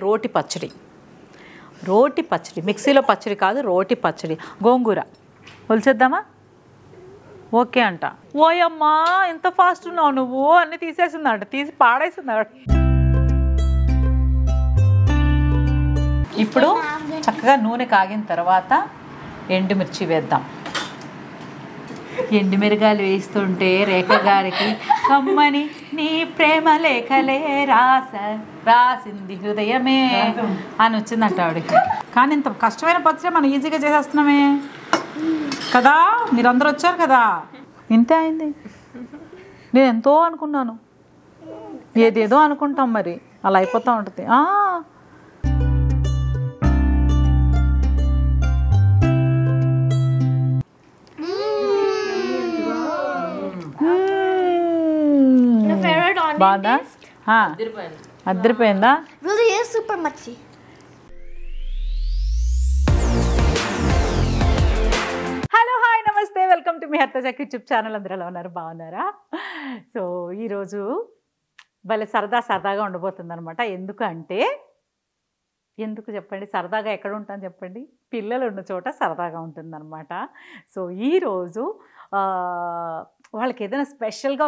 రోటి పచ్చడి. రోటి పచ్చడి, మిక్సీలో పచ్చడి కాదు, రోటి పచ్చడి. గోంగూర ఒలిచేద్దామా? ఓకే అంట. ఓయమ్మా ఎంత ఫాస్ట్ ఉన్నావు నువ్వు, అన్నీ తీసేసిందంట, తీసి పాడేసిందంట. ఇప్పుడు చక్కగా నూనె కాగిన తర్వాత ఎండుమిర్చి వేద్దాం. ఎండుమిరగాయలు వేస్తుంటే రేఖ గారికి కమ్మని నీ ప్రేమ లేఖలే రాసింది హృదయమే అని వచ్చిందంట ఆవిడకి. కానీ ఇంత కష్టమైన పచ్చడి మనం ఈజీగా చేసేస్తున్నామే కదా. మీరందరూ వచ్చారు కదా, ఇంతే అయింది. నేను ఎంతో అనుకున్నాను, ఏదేదో అనుకుంటాం, మరి అలా అయిపోతూ ఉంటుంది. బాగుందా? అద్దరిపోయిందా? సూపర్ మచ్చి. హలో, హాయ్, నమస్తే, వెల్కమ్ టు మీ హర్తజాక్ యూట్యూబ్ ఛానల్. అందరూ ఎలా ఉన్నారు? బాగున్నారా? సో ఈరోజు భలే సరదాగా ఉండబోతుంది అనమాట. ఎందుకు చెప్పండి, సరదాగా ఎక్కడ ఉంటాను చెప్పండి, పిల్లలు ఉన్న చోట సరదాగా ఉంటుందన్నమాట. సో ఈరోజు వాళ్ళకి ఏదైనా స్పెషల్గా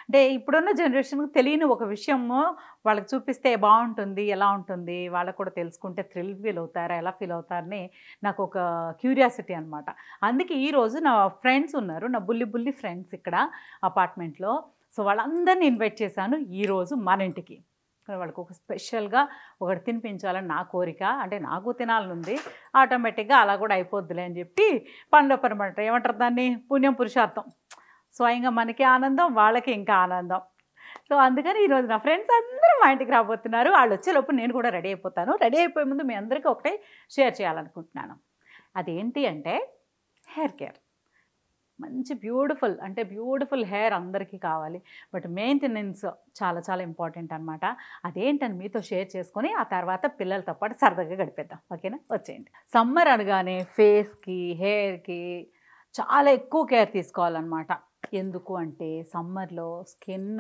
అంటే ఇప్పుడున్న జనరేషన్కి తెలియని ఒక విషయము వాళ్ళకి చూపిస్తే బాగుంటుంది, ఎలా ఉంటుంది, వాళ్ళకు కూడా తెలుసుకుంటే థ్రిల్ ఫీల్ అవుతారా, ఎలా ఫీల్ అవుతారని నాకు ఒక క్యూరియాసిటీ అనమాట. అందుకే ఈరోజు నా ఫ్రెండ్స్ ఉన్నారు, నా బుల్లి ఫ్రెండ్స్ ఇక్కడ అపార్ట్మెంట్లో. సో వాళ్ళందరినీ ఇన్వైట్ చేశాను ఈరోజు మన ఇంటికి. వాళ్ళకి ఒక స్పెషల్గా ఒకటి తినిపించాలని నా కోరిక. అంటే నాకు తినాలని ఉంది, ఆటోమేటిక్గా అలా కూడా అయిపోద్దులే అని చెప్పి పనిలో పనమాట. ఏమంటారు దాన్ని, పుణ్యం పురుషార్థం. స్వయంగా మనకి ఆనందం, వాళ్ళకి ఇంకా ఆనందం. సో అందుకని ఈరోజు నా ఫ్రెండ్స్ అందరూ మా ఇంటికి రాబోతున్నారు. వాళ్ళు వచ్చేలోపు నేను కూడా రెడీ అయిపోతాను. రెడీ అయిపోయే ముందు మీ అందరికీ ఒకటే షేర్ చేయాలనుకుంటున్నాను. అదేంటి అంటే హెయిర్ కేర్. మంచి బ్యూటిఫుల్ హెయిర్ అందరికీ కావాలి, బట్ మెయింటెనెన్స్ చాలా ఇంపార్టెంట్ అనమాట. అదేంటని మీతో షేర్ చేసుకొని ఆ తర్వాత పిల్లలతో పాటు సరదాగా గడిపేద్దాం. ఓకేనా? వచ్చేయండి. సమ్మర్ అనగానే ఫేస్కి, హెయిర్కి చాలా ఎక్కువ కేర్ తీసుకోవాలన్నమాట. ఎందుకు అంటే సమ్మర్లో స్కిన్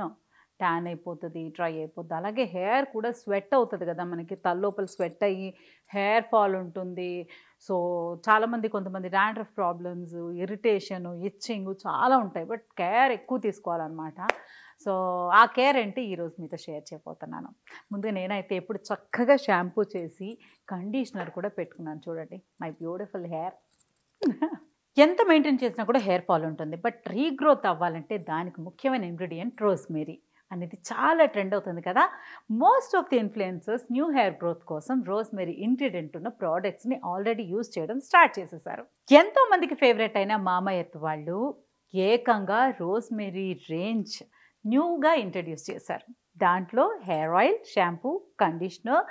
ట్యాన్ అయిపోతుంది, డ్రై అయిపోతుంది. అలాగే హెయిర్ కూడా స్వెట్ అవుతుంది కదా, మనకి తలలోపల స్వెట్ అయ్యి హెయిర్ ఫాల్ ఉంటుంది. సో కొంతమంది డాండ్రఫ్ ప్రాబ్లమ్స్, ఇరిటేషను, ఇచ్చింగ్ చాలా ఉంటాయి. బట్ కేర్ ఎక్కువ తీసుకోవాలన్నమాట. సో ఆ కేర్ ఏంటి ఈరోజు మీతో షేర్ చేయబోతున్నాను. ముందుగా నేనైతే ఎప్పుడు చక్కగా షాంపూ చేసి కండిషనర్ కూడా పెట్టుకున్నాను. చూడండి మై బ్యూటిఫుల్ హెయిర్. ఎంత మెయింటైన్ చేసినా కూడా హెయిర్ ఫాల్ ఉంటుంది, బట్ రీగ్రోత్ అవ్వాలంటే దానికి ముఖ్యమైన ఇంగ్రీడియంట్ రోస్మేరీ అనేది చాలా ట్రెండ్ అవుతుంది కదా. Most of the influencers new hair growth కోసం రోస్మేరీ ఇంగ్రీడియంట్ ఉన్న ప్రోడక్ట్స్ని ఆల్రెడీ యూజ్ చేయడం స్టార్ట్ చేసేసారు. ఎంతోమందికి ఫేవరెట్ అయిన మామా ఎర్త్ వాళ్ళు ఏకంగా రోస్మేరీ రేంజ్ న్యూగా ఇంట్రడ్యూస్ చేశారు. దాంట్లో hair oil, shampoo, conditioner,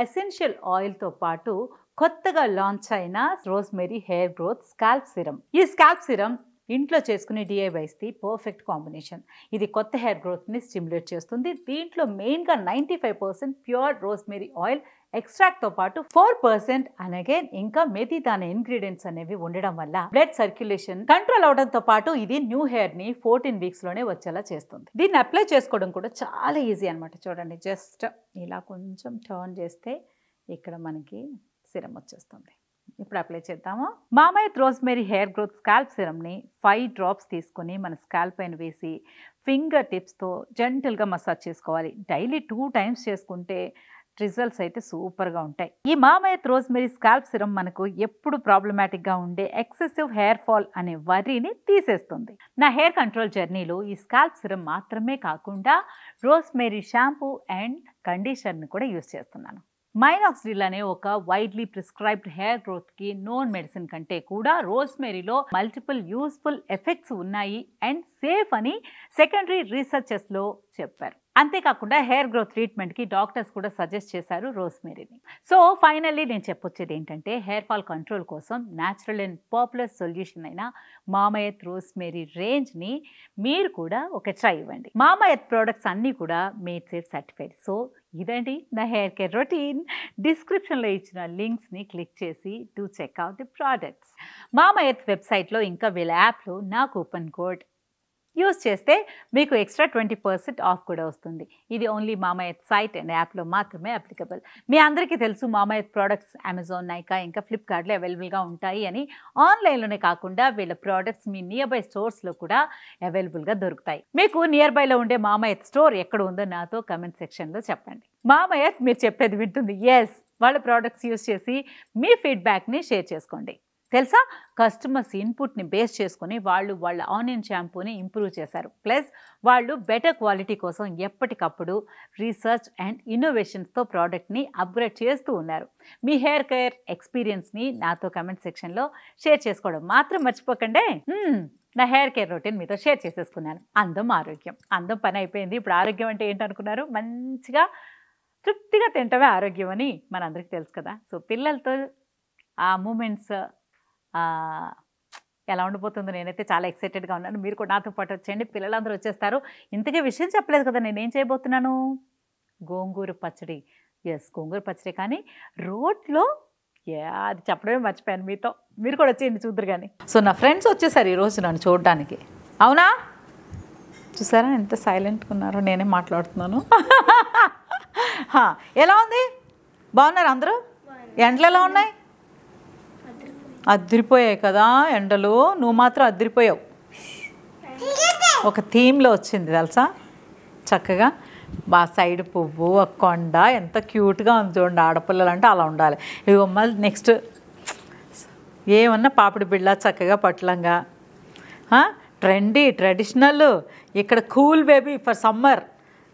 essential ఆయిల్తో పాటు కొత్తగా లాంచ్ అయిన rosemary hair growth scalp serum. ఈ స్కాల్ప్ సిరమ్ ఇంట్లో చేసుకునే DIYస్ది పర్ఫెక్ట్ కాంబినేషన్. ఇది కొత్త హెయిర్ గ్రోత్ని స్టిమ్యులేట్ చేస్తుంది. దీంట్లో మెయిన్గా 95% ప్యూర్ రోస్మేరీ ఆయిల్ ఎక్స్ట్రాక్ట్తో పాటు 4% అలాగే ఇంకా మెథిదానా ఇంగ్రీడియంట్స్ అనేవి ఉండడం వల్ల బ్లడ్ సర్క్యులేషన్ కంట్రోల్ అవడంతో పాటు ఇది న్యూ హెయిర్ని 14 వీక్స్లోనే వచ్చేలా చేస్తుంది. దీన్ని అప్లై చేసుకోవడం కూడా చాలా ఈజీ అనమాట. చూడండి, జస్ట్ ఇలా కొంచెం టర్న్ చేస్తే ఇక్కడ మనకి సిరమ్ వచ్చేస్తుంది. ఇప్పుడు అప్లై చేద్దాము. Mamaearth rosemary hair growth scalp సిరమ్ని 5 డ్రాప్స్ తీసుకొని మన స్కాల్ప్ పైన వేసి ఫింగర్ టిప్స్తో జెంటల్గా మసాజ్ చేసుకోవాలి. డైలీ 2 టైమ్స్ చేసుకుంటే రిజల్ట్స్ అయితే సూపర్గా ఉంటాయి. ఈ మామా ఎర్త్ రోస్మేరీ స్కాల్ప్ సిరమ్ మనకు ఎప్పుడు ప్రాబ్లమాటిక్గా ఉండే ఎక్సెసివ్ హెయిర్ ఫాల్ అనే వర్రీని తీసేస్తుంది. నా హెయిర్ కంట్రోల్ జర్నీలో ఈ స్కాల్ప్ సిరమ్ మాత్రమే కాకుండా రోస్మేరీ షాంపూ అండ్ కండిషనర్ని కూడా యూజ్ చేస్తున్నాను. మైనాక్సిడిల్ అనే ఒక వైడ్లీ ప్రిస్క్రైబ్డ్ హెయిర్ గ్రోత్కి నోన్ మెడిసిన్ కంటే కూడా రోస్మేరీలో మల్టిపుల్ యూస్ఫుల్ ఎఫెక్ట్స్ ఉన్నాయి అండ్ సేఫ్ అని సెకండరీ రీసెర్చెస్లో చెప్పారు. అంతేకాకుండా హెయిర్ గ్రోత్ ట్రీట్మెంట్కి డాక్టర్స్ కూడా సజెస్ట్ చేశారు రోస్మేరీని. సో ఫైనల్లీ నేను చెప్పొచ్చేది ఏంటంటే హెయిర్ ఫాల్ కంట్రోల్ కోసం న్యాచురల్ అండ్ పాపులర్ సొల్యూషన్ అయిన మామా ఎర్త్ రోస్మేరీ రేంజ్ని మీరు కూడా ఒక ట్రై ఇవ్వండి. మామా ఎర్త్ ప్రోడక్ట్స్ అన్నీ కూడా మేడ్ సేఫ్ సర్టిఫైడ్. సో ఇదండి నా హెయిర్ కేర్ రొటీన్. డిస్క్రిప్షన్లో ఇచ్చిన లింక్స్ని క్లిక్ చేసి టు చెక్అవుట్ ది ప్రోడక్ట్స్. మామా ఎర్త్ వెబ్సైట్లో ఇంకా వీళ్ళ యాప్లో నా కూపన్ కోడ్ యూస్ చేస్తే మీకు ఎక్స్ట్రా 20% ఆఫ్ కూడా వస్తుంది. ఇది ఓన్లీ మామాఎర్త్ సైట్ అండ్ యాప్లో మాత్రమే అప్లికబుల్. మీ అందరికీ తెలుసు మామాఎర్త్ ప్రోడక్ట్స్ అమెజాన్, నైకా ఇంకా ఫ్లిప్కార్ట్లో అవైలబుల్గా ఉంటాయి అని. ఆన్లైన్లోనే కాకుండా వీళ్ళ ప్రోడక్ట్స్ మీ నియర్ బై స్టోర్స్లో కూడా అవైలబుల్గా దొరుకుతాయి. మీకు నియర్ బైలో ఉండే మామాఎర్త్ స్టోర్ ఎక్కడ ఉందో నాతో కమెంట్ సెక్షన్లో చెప్పండి. మామాఎర్త్ మీరు చెప్పేది వింటుంది. ఎస్, వాళ్ళ ప్రోడక్ట్స్ యూస్ చేసి మీ ఫీడ్బ్యాక్ని షేర్ చేసుకోండి. తెలుసా, కస్టమర్స్ ఇన్పుట్ని బేస్ చేసుకుని వాళ్ళ ఆనియన్ షాంపూని ఇంప్రూవ్ చేశారు. ప్లస్ వాళ్ళు బెటర్ క్వాలిటీ కోసం ఎప్పటికప్పుడు రీసెర్చ్ అండ్ ఇన్నోవేషన్స్తో ప్రోడక్ట్ని అప్గ్రేడ్ చేస్తూ ఉన్నారు. మీ హెయిర్ కేర్ ఎక్స్పీరియన్స్ని నాతో కమెంట్ సెక్షన్లో షేర్ చేసుకోవడం మాత్రం మర్చిపోకండి. నా హెయిర్ కేర్ రొటీన్ మీతో షేర్ చేసేసుకున్నాను. అందం, ఆరోగ్యం. అందం పని అయిపోయింది. ఇప్పుడు ఆరోగ్యం అంటే ఏంటనుకున్నారు? మంచిగా తృప్తిగా తింటమే ఆరోగ్యం అని మనందరికీ తెలుసు కదా. సో పిల్లలతో ఆ మూమెంట్స్ ఎలా ఉండిపోతుందో నేనైతే చాలా ఎక్సైటెడ్గా ఉన్నాను. మీరు కూడా నాతో పాటు వచ్చేయండి. పిల్లలందరూ వచ్చేస్తారు. ఇంతకీ విషయం చెప్పలేదు కదా, నేనేం చేయబోతున్నాను? గోంగూర పచ్చడి. ఎస్, గోంగూర పచ్చడి, కానీ రోట్లో అది చెప్పడమే మర్చిపోయాను మీతో. మీరు కూడా వచ్చేయండి, చూద్దరు కానీ. సో నా ఫ్రెండ్స్ వచ్చేసారు ఈరోజు నన్ను చూడడానికి. అవునా? చూసారా ఎంత సైలెంట్గా ఉన్నారో, నేనే మాట్లాడుతున్నాను. ఎలా ఉంది? బాగున్నారు అందరూ? ఎండలు ఎలా ఉన్నాయి? అదిరిపోయాయి కదా ఎండలు. నువ్వు మాత్రం అదిరిపోయావు. ఒక థీమ్లో వచ్చింది తెలుసా, చక్కగా బా సైడ్ పువ్వు, ఒక కొండ, ఎంత క్యూట్గా ఉంది చూడండి. ఆడపిల్లలు అంటే అలా ఉండాలి. ఇదిగో మళ్ళీ నెక్స్ట్ ఏమన్నా పాపిడి బిళ్ళ, చక్కగా పట్లంగా, ట్రెడిషనల్. ఇక్కడ cool baby for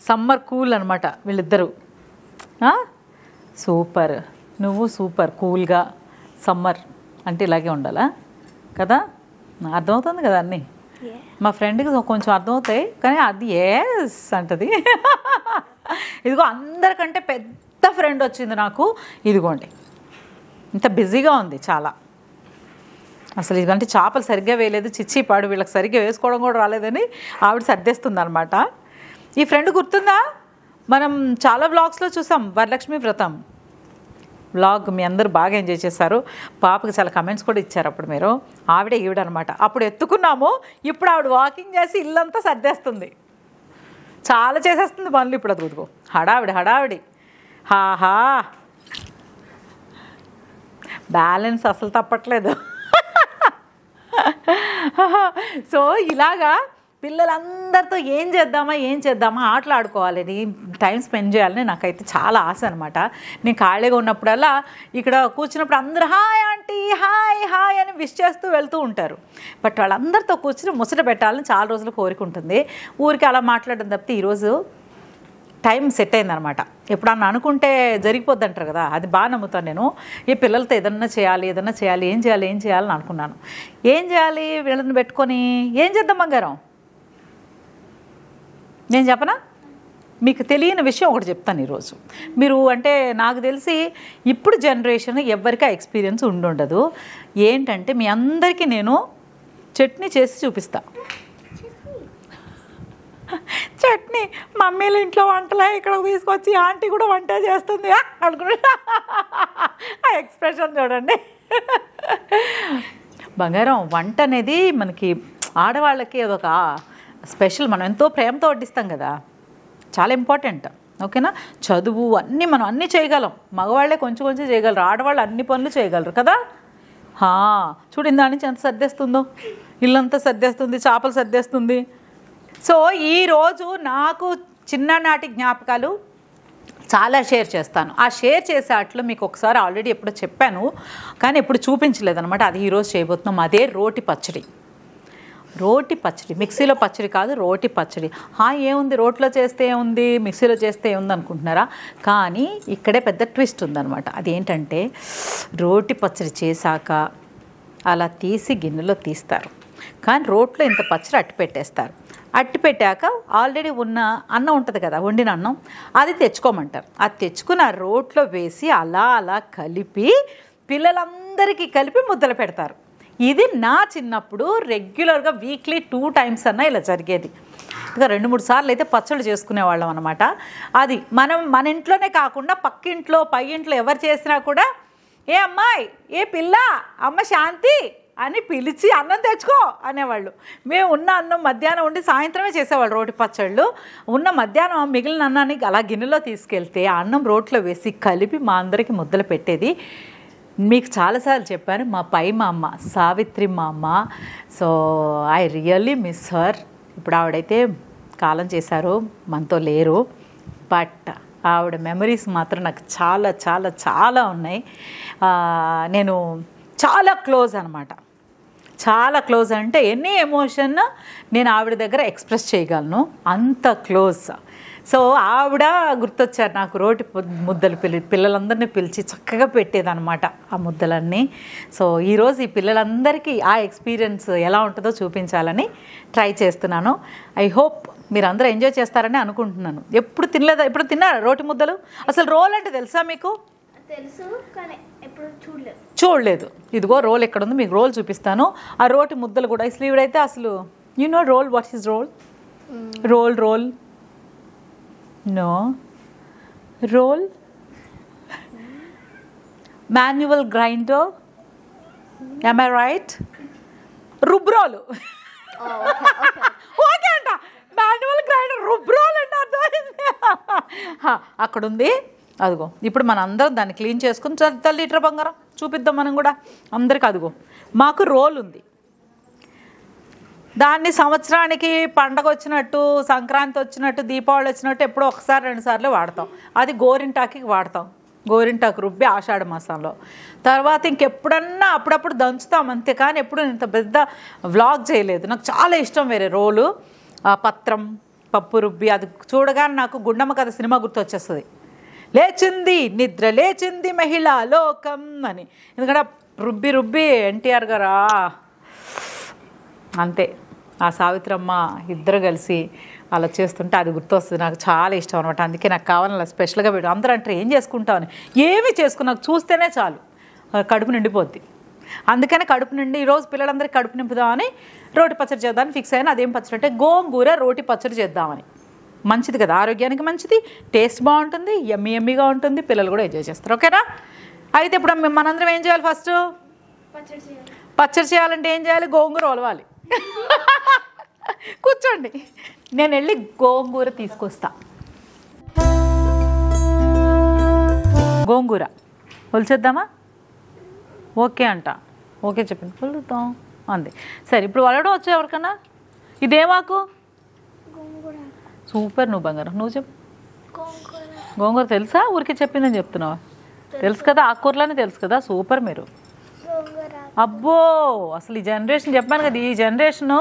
summer cool అనమాట వీళ్ళిద్దరూ. సూపర్, నువ్వు సూపర్ కూల్గా. సమ్మర్ అంటే ఇలాగే ఉండాలా కదా? అర్థమవుతుంది కదా అన్నీ. మా ఫ్రెండ్కి కొంచెం అర్థమవుతాయి, కానీ అది ఎస్ అంటది. ఇదిగో అందరికంటే పెద్ద ఫ్రెండ్ వచ్చింది నాకు. ఇదిగోండి, ఇంత బిజీగా ఉంది చాలా. అసలు ఇదంటే చేపలు సరిగ్గా వేయలేదు, చిచ్చి పాడు, వీళ్ళకి సరిగ్గా వేసుకోవడం కూడా రాలేదని ఆవిడ సర్దేస్తుంది అనమాట. ఈ ఫ్రెండ్ గుర్తుందా? మనం చాలా వ్లాగ్స్లో చూసాం. వరలక్ష్మి వ్రతం వ్లాగ్ మీ అందరూ బాగా ఎంజాయ్ చేశారు. పాపకి చాలా కమెంట్స్ కూడా ఇచ్చారు అప్పుడు మీరు. ఈవిడ అనమాట. అప్పుడు ఎత్తుకున్నాము, ఇప్పుడు ఆవిడ వాకింగ్ చేసి ఇల్లంతా సర్దేస్తుంది, చాలా చేసేస్తుంది పనులు. ఇప్పుడు అది గుర్తుకో, హడావిడి. హాహా, బ్యాలెన్స్ అసలు తప్పట్లేదు. సో ఇలాగా పిల్లలందరితో ఏం చేద్దామా ఆటలాడుకోవాలని, టైం స్పెండ్ చేయాలని నాకైతే చాలా ఆశ అనమాట. నేను ఖాళీగా ఉన్నప్పుడల్లా ఇక్కడ కూర్చున్నప్పుడు అందరూ హాయ్ ఆంటీ, హాయ్ అని విష్ చేస్తూ వెళ్తూ ఉంటారు. బట్ వాళ్ళందరితో కూర్చుని ముచ్చట పెట్టాలని చాలా రోజులు కోరిక ఉంటుంది. ఊరికి అలా మాట్లాడడం తప్పితే ఈరోజు టైం సెట్ అయిందనమాట. ఎప్పుడన్నా అనుకుంటే జరిగిపోద్ది అంటారు కదా, అది బాగా నమ్ముతాను నేను. ఈ పిల్లలతో ఏదన్నా చేయాలి, ఏం చేయాలని అనుకున్నాను. ఏం చేయాలి? వీళ్ళని పెట్టుకొని ఏం చేద్దాం బంగారం? నేను చెప్పనా? మీకు తెలియని విషయం ఒకటి చెప్తాను ఈరోజు. మీరు అంటే నాకు తెలిసి ఇప్పుడు జనరేషన్ ఎవరికి ఆ ఎక్స్పీరియన్స్ ఉండదు. ఏంటంటే మీ అందరికీ నేను చట్నీ చేసి చూపిస్తా. చట్నీ మమ్మీలు ఇంట్లో వంటలే ఇక్కడ తీసుకొచ్చి ఆంటీ కూడా వంట చేస్తుంది అనుకుంటా. ఆ ఎక్స్ప్రెషన్ చూడండి. బంగారం, వంట అనేది మనకి ఆడవాళ్ళకి అదొక స్పెషల్. మనం ఎంతో ప్రేమతో వడ్డిస్తాం కదా, చాలా ఇంపార్టెంట్. ఓకేనా? చదువు అన్నీ మనం అన్నీ చేయగలం. మగవాళ్ళే కొంచెం చేయగలరు, ఆడవాళ్ళు అన్ని పనులు చేయగలరు కదా. చూడండి దాని నుంచి ఎంత సర్దేస్తుందో, ఇల్లంతా సర్దేస్తుంది, చేపలు సర్దేస్తుంది. సో ఈరోజు నాకు చిన్ననాటి జ్ఞాపకాలు చాలా షేర్ చేస్తాను. ఆ షేర్ చేసే అట్లు మీకు ఒకసారి ఆల్రెడీ ఎప్పుడో చెప్పాను, కానీ ఎప్పుడు చూపించలేదు అనమాట. అది ఈరోజు చేయబోతున్నాం. అదే రోటి పచ్చడి. మిక్సీలో పచ్చడి కాదు, రోటి పచ్చడి. ఏముంది రోట్లో చేస్తే ఏముంది, మిక్సీలో చేస్తే ఏముంది అనుకుంటున్నారా? కానీ ఇక్కడే పెద్ద ట్విస్ట్ ఉందన్నమాట. అదేంటంటే రోటి పచ్చడి చేశాక అలా తీసి గిన్నెలో తీస్తారు, కానీ రోట్లో ఇంత పచ్చడి అట్టిపెట్టేస్తారు. అట్టిపెట్టాక ఆల్రెడీ ఉన్న అన్నం ఉంటుంది కదా, వండిన అన్నం, అది తెచ్చుకోమంటారు. అది తెచ్చుకుని ఆ రోట్లో వేసి అలా కలిపి పిల్లలందరికీ కలిపి ముద్దలు పెడతారు. ఇది నా చిన్నప్పుడు రెగ్యులర్గా వీక్లీ 2 times అన్నా ఇలా జరిగేది. ఇంకా 2-3 సార్లు అయితే పచ్చళ్ళు చేసుకునేవాళ్ళం అనమాట. అది మన ఇంట్లోనే కాకుండా పక్కింట్లో, పై ఇంట్లో ఎవరు చేసినా కూడా ఏ అమ్మాయి, ఏ పిల్ల, అమ్మ శాంతి అని పిలిచి అన్నం తెచ్చుకో అనేవాళ్ళు. మేము ఉన్న అన్నం మధ్యాహ్నం ఉండి సాయంత్రమే చేసేవాళ్ళు రోటి పచ్చళ్ళు. ఉన్న మధ్యాహ్నం మిగిలిన అన్నాన్ని అలా గిన్నెలో తీసుకెళ్తే ఆ అన్నం రోట్లో వేసి కలిపి మా అందరికీ ముద్దలు పెట్టేది. మీకు చాలాసార్లు చెప్పాను, మా పై మా అమ్మ సావిత్రి మా అమ్మ. So I really miss her. ఇప్పుడు ఆవిడైతే కాలం చేశారు, మనతో లేరు. బట్ ఆవిడ మెమరీస్ మాత్రం నాకు చాలా చాలా చాలా ఉన్నాయి. నేను చాలా క్లోజ్ అనమాట. చాలా క్లోజ్ అంటే ఎనీ ఎమోషన్ నేను ఆవిడ దగ్గర ఎక్స్ప్రెస్ చేయగలను, అంత క్లోజ్. సో ఆవిడ గుర్తొచ్చారు నాకు. రోటి ముద్దలు పిల్లలందరినీ పిలిచి చక్కగా పెట్టేదన్నమాట ఆ ముద్దలన్నీ. సో ఈరోజు ఈ పిల్లలందరికీ ఆ ఎక్స్పీరియన్స్ ఎలా ఉంటుందో చూపించాలని ట్రై చేస్తున్నాను. ఐ హోప్ మీరు అందరూ ఎంజాయ్ చేస్తారని అనుకుంటున్నాను. ఎప్పుడు తినలేదా? ఎప్పుడు తిన్నారా రోటి ముద్దలు? అసలు రోల్ అంటే తెలుసా మీకు? తెలుసు, కానీ ఎప్పుడు చూడలేదు. ఇదిగో రోల్ ఎక్కడ ఉంది మీకు రోల్ చూపిస్తాను. ఆ రోటి ముద్దలు కూడా అసలు ఈవిడైతే అసలు you know role, what is role? Role no role manual grinder, am I right? రుబ్రోలు. ఓకే అంట, మాన్యువల్ గ్రైండర్ రుబ్రోలు అంటే అర్థమైంది. అక్కడ ఉంది అదిగో. ఇప్పుడు మన అందరం దాన్ని క్లీన్ చేసుకుని లీటర్ బంగారం చూపిద్దాం మనం కూడా అందరికి. అదిగో మాకు రోల్ ఉంది. దాన్ని సంవత్సరానికి పండగ వచ్చినట్టు, సంక్రాంతి వచ్చినట్టు, దీపావళి వచ్చినట్టు ఎప్పుడో ఒకసారి 2 సార్లు వాడతాం. అది గోరింటాకి వాడతాం, గోరింటాకు రుబ్బి ఆషాఢ మాసంలో. తర్వాత ఇంకెప్పుడన్నా అప్పుడప్పుడు దంచుతాం అంతే, కానీ ఎప్పుడు ఇంత పెద్ద వ్లాగ్ చేయలేదు. నాకు చాలా ఇష్టం వేరే రోలు. పత్రం పప్పు రుబ్బి అది చూడగానే నాకు గుండమ్మ కథ సినిమా గుర్తొచ్చేస్తుంది. లేచింది నిద్ర లేచింది మహిళా లోకం అని. ఎందుకంటే రుబ్బి రుబ్బి ఎన్టీఆర్ గారా అంతే, ఆ సావిత్రమ్మ ఇద్దరు కలిసి అలా చేస్తుంటే అది గుర్తొస్తుంది. నాకు చాలా ఇష్టం అనమాట. అందుకే నాకు కావాలని అలా స్పెషల్గా పెట్టు. అందరూ అంటే ఏం చేసుకుంటామని, ఏమి చేసుకుని నాకు చూస్తేనే చాలు కడుపు నిండిపోద్ది. అందుకనే కడుపు నిండి ఈరోజు పిల్లలందరికీ కడుపు నింపుదామని రోటి పచ్చడి చేద్దామని ఫిక్స్ అయినా. అదేం పచ్చడి అంటే గోంగూర రోటి పచ్చడి చేద్దామని. మంచిది కదా, ఆరోగ్యానికి మంచిది, టేస్ట్ బాగుంటుంది, యమ్మీ యమ్మీగా ఉంటుంది, పిల్లలు కూడా ఎంజాయ్ చేస్తారు. ఓకేనా? అయితే ఇప్పుడు మనందరం ఏం చేయాలి? ఫస్ట్ పచ్చడి చేయాలంటే ఏం చేయాలి? గోంగూర ఒలవాలి. కూర్చోండి, నేను వెళ్ళి గోంగూర తీసుకొస్తా. గోంగూర ఒలిచేద్దామా? ఓకే అంట. ఓకే చెప్పింది, ఒలుద్దాం అంది. సరే, ఇప్పుడు వలడం వచ్చా ఎవరికన్నా? ఇదేమాకు? సూపర్. నువ్వు బంగారం, నువ్వు చెప్పు. గోంగూర తెలుసా? ఊరికి చెప్పిందని చెప్తున్నావా? తెలుసు కదా, ఆకుకూరలని తెలుసు కదా. సూపర్ మీరు. అబ్బో, అసలు ఈ జనరేషన్ చెప్పాను కదా, ఈ జనరేషను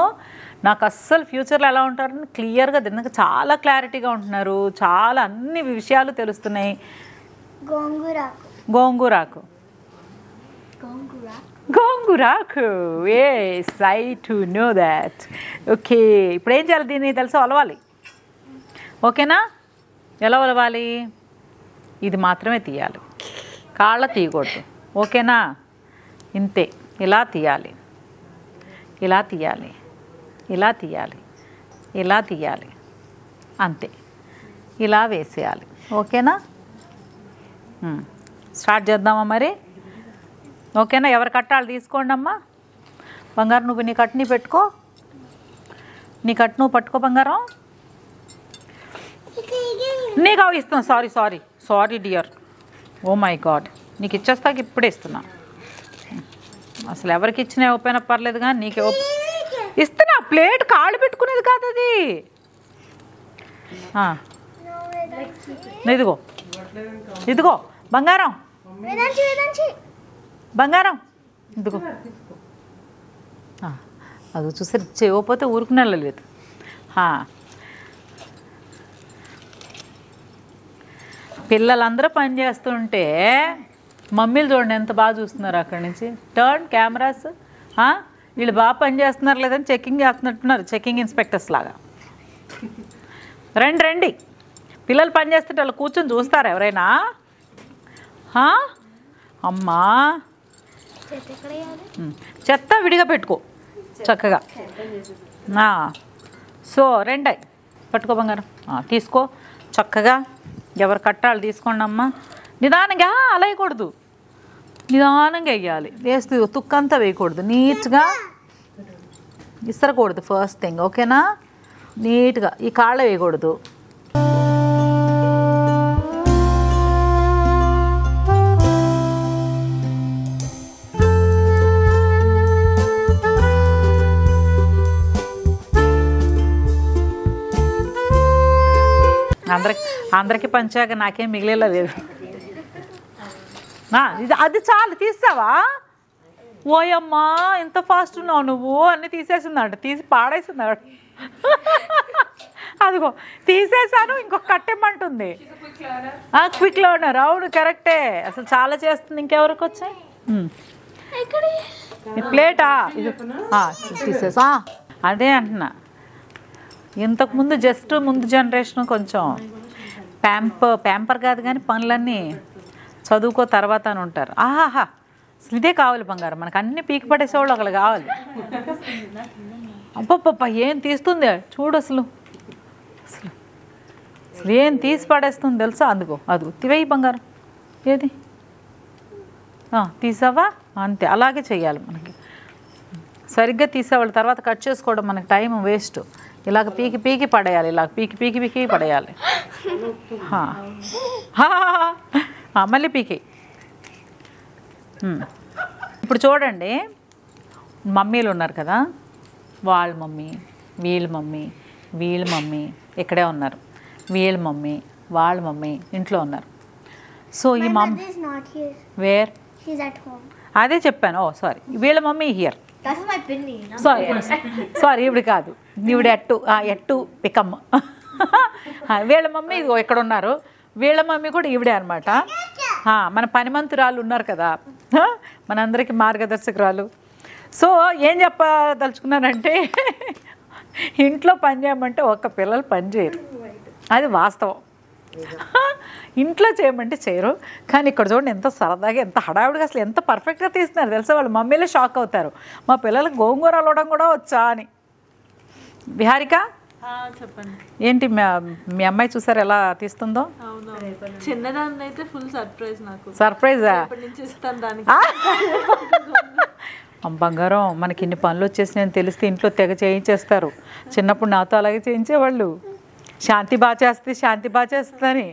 నాకు అస్సలు ఫ్యూచర్లో ఎలా ఉంటారని క్లియర్గా తిన్నాక చాలా క్లారిటీగా ఉంటున్నారు. చాలా అన్ని విషయాలు తెలుస్తున్నాయి. గోంగూరాకు గోంగూరాకు yes, I too know that. Okay, ఇప్పుడు ఏం చేయాలి? దీన్ని తెలుసా, ఒలవాలి. ఓకేనా? ఎలా ఒలవాలి? ఇది మాత్రమే తీయాలి, కాళ్ళ తీయకూడదు. ఓకేనా? ఇంతే, ఇలా తీయాలి, ఇలా తీయాలి, ఇలా తీయాలి, ఇలా తీయాలి, అంతే. ఇలా వేసేయాలి. ఓకేనా? స్టార్ట్ చేద్దామా మరి? ఓకేనా? ఎవరి కట్టాలు తీసుకోండి అమ్మా. బంగారం నువ్వు నీ కట్టుని పెట్టుకో, నీ కట్టు నువ్వు పట్టుకో బంగారం. నీకు అవి ఇస్తాను. Sorry sorry sorry dear. Oh my God, నీకు ఇచ్చేస్తాక ఇప్పుడే ఇస్తున్నా. అసలు ఎవరికి ఇచ్చినా ఓపెన్ పర్లేదు, కానీ నీకు ఇస్తున్నా. ప్లేట్ కాళ్ళు పెట్టుకునేది కాదు అది. ఇదిగో ఇదిగో బంగారం, బంగారం ఇదిగో. అది చూస్తే చేయకపోతే ఊరుకునే లేదు. పిల్లలందరూ పని చేస్తుంటే మమ్మీలు చూడండి ఎంత బాగా చూస్తున్నారు అక్కడి నుంచి. Turn cameras. వీళ్ళు బాగా పని చేస్తున్నారు లేదని చెకింగ్ చేస్తున్నట్టున్నారు, చెకింగ్ ఇన్స్పెక్టర్స్ లాగా. రండి రండి, పిల్లలు పని చేస్తుంటే వాళ్ళు కూర్చొని చూస్తారా ఎవరైనా? అమ్మా, చెత్త విడిగా పెట్టుకో చక్కగా. సో రెండై పట్టుకో బంగారం, తీసుకో చక్కగా. ఎవరు కట్టాలి తీసుకోండి అమ్మా. నిదానంగా అలా వేయకూడదు, నిదానంగా వేయాలి. వేస్తూ తుక్కంతా వేయకూడదు, నీట్గా ఇసరకూడదు ఫస్ట్ థింగ్. ఓకేనా? నీట్గా ఈ కాళ్ళ వేయకూడదు. అందరికి పంచాక నాకేం మిగిలేలా లేదు. అది చాలు, తీసావా? ఓయమ్మా ఎంత ఫాస్ట్ ఉన్నావు నువ్వు, అన్నీ తీసేసిందంట, తీసి పాడేసిందాడు. అదిగో తీసేసాను, ఇంకొక కట్టేమంటుంది. క్విక్ లర్నర్, అవును కరెక్టే. అసలు చాలా చేస్తుంది. ఇంకెవరికి వచ్చాయి? ప్లేటా? తీసేసా. అదే అంటున్నా, ఇంతకుముందు జస్ట్ ముందు జనరేషన్ కొంచెం ప్యాంపర్ కాదు కానీ పనులన్నీ చదువుకో తర్వాత అని ఉంటారు. ఆహాహా, అసలు ఇదే కావాలి బంగారం, మనకు అన్ని పీకి పడేసేవాళ్ళు ఒకళ్ళు కావాలి. అబ్బబ్బబ్బా ఏం తీస్తుంది చూడు, అసలు అసలు అసలు ఏం తీసి పడేస్తుంది తెలుసా? అందుకో అదిగో తివేయి బంగారం. ఏది తీసావా? అంతే, అలాగే చెయ్యాలి. మనకి సరిగ్గా తీసేవాళ్ళు తర్వాత కట్ చేసుకోవడం మనకి టైం వేస్ట్. ఇలాగ పీకి పీకి పడేయాలి, ఇలాగ పీకి పీకి పీకి పడేయాలి. మళ్ళీ పీకి. ఇప్పుడు చూడండి, మమ్మీలు ఉన్నారు కదా, వాళ్ళ మమ్మీ, వీళ్ళ మమ్మీ, వీళ్ళ మమ్మీ ఇక్కడే ఉన్నారు, వీళ్ళ మమ్మీ, వాళ్ళ మమ్మీ ఇంట్లో ఉన్నారు. సో ఈ మమ్మీ వేర్? అదే చెప్పాను. సారీ, వీళ్ళ మమ్మీ హియర్. సారీ ఇవిడ కాదు, ఈవిడ ఎట్టు పికమ్. వీళ్ళ మమ్మీ ఇదిగో ఇక్కడ ఉన్నారు, వీళ్ళ మమ్మీ కూడా ఈవిడే అనమాట. మన పనిమంతురాలు ఉన్నారు కదా, మనందరికీ మార్గదర్శకురాలు. సో ఏం చెప్పదలుచుకున్నానంటే, ఇంట్లో పని చేయమంటే ఒక్క పిల్లలు పని చేయరు, అది వాస్తవం. ఇంట్లో చేయమంటే చేయరు. కానీ ఇక్కడ చూడండి ఎంత సరదాగా, ఎంత హడావిడిగా, అసలు ఎంత పర్ఫెక్ట్గా తీస్తున్నారు తెలుసా. వాళ్ళు మమ్మీలే షాక్ అవుతారు, మా పిల్లలకు గోంగూర అలవడం కూడా వచ్చా అని. విహారిక చెప్పండి, ఏంటి మీ అమ్మాయి చూసారు ఎలా తీస్తుందో? చిన్నదాన్ని అయితే ఫుల్ సర్ప్రైజ్. నాకు సర్ప్రైజా? ఇస్తాను దానికి. బంగారం, మనకి ఇన్ని పనులు వచ్చేసినాయని తెలిస్తే ఇంట్లో తెగ చేయించేస్తారు. చిన్నప్పుడు నాతో అలాగే చేయించేవాళ్ళు. శాంతి బాగా చేస్తుంది, శాంతి బాగా చేస్తుందని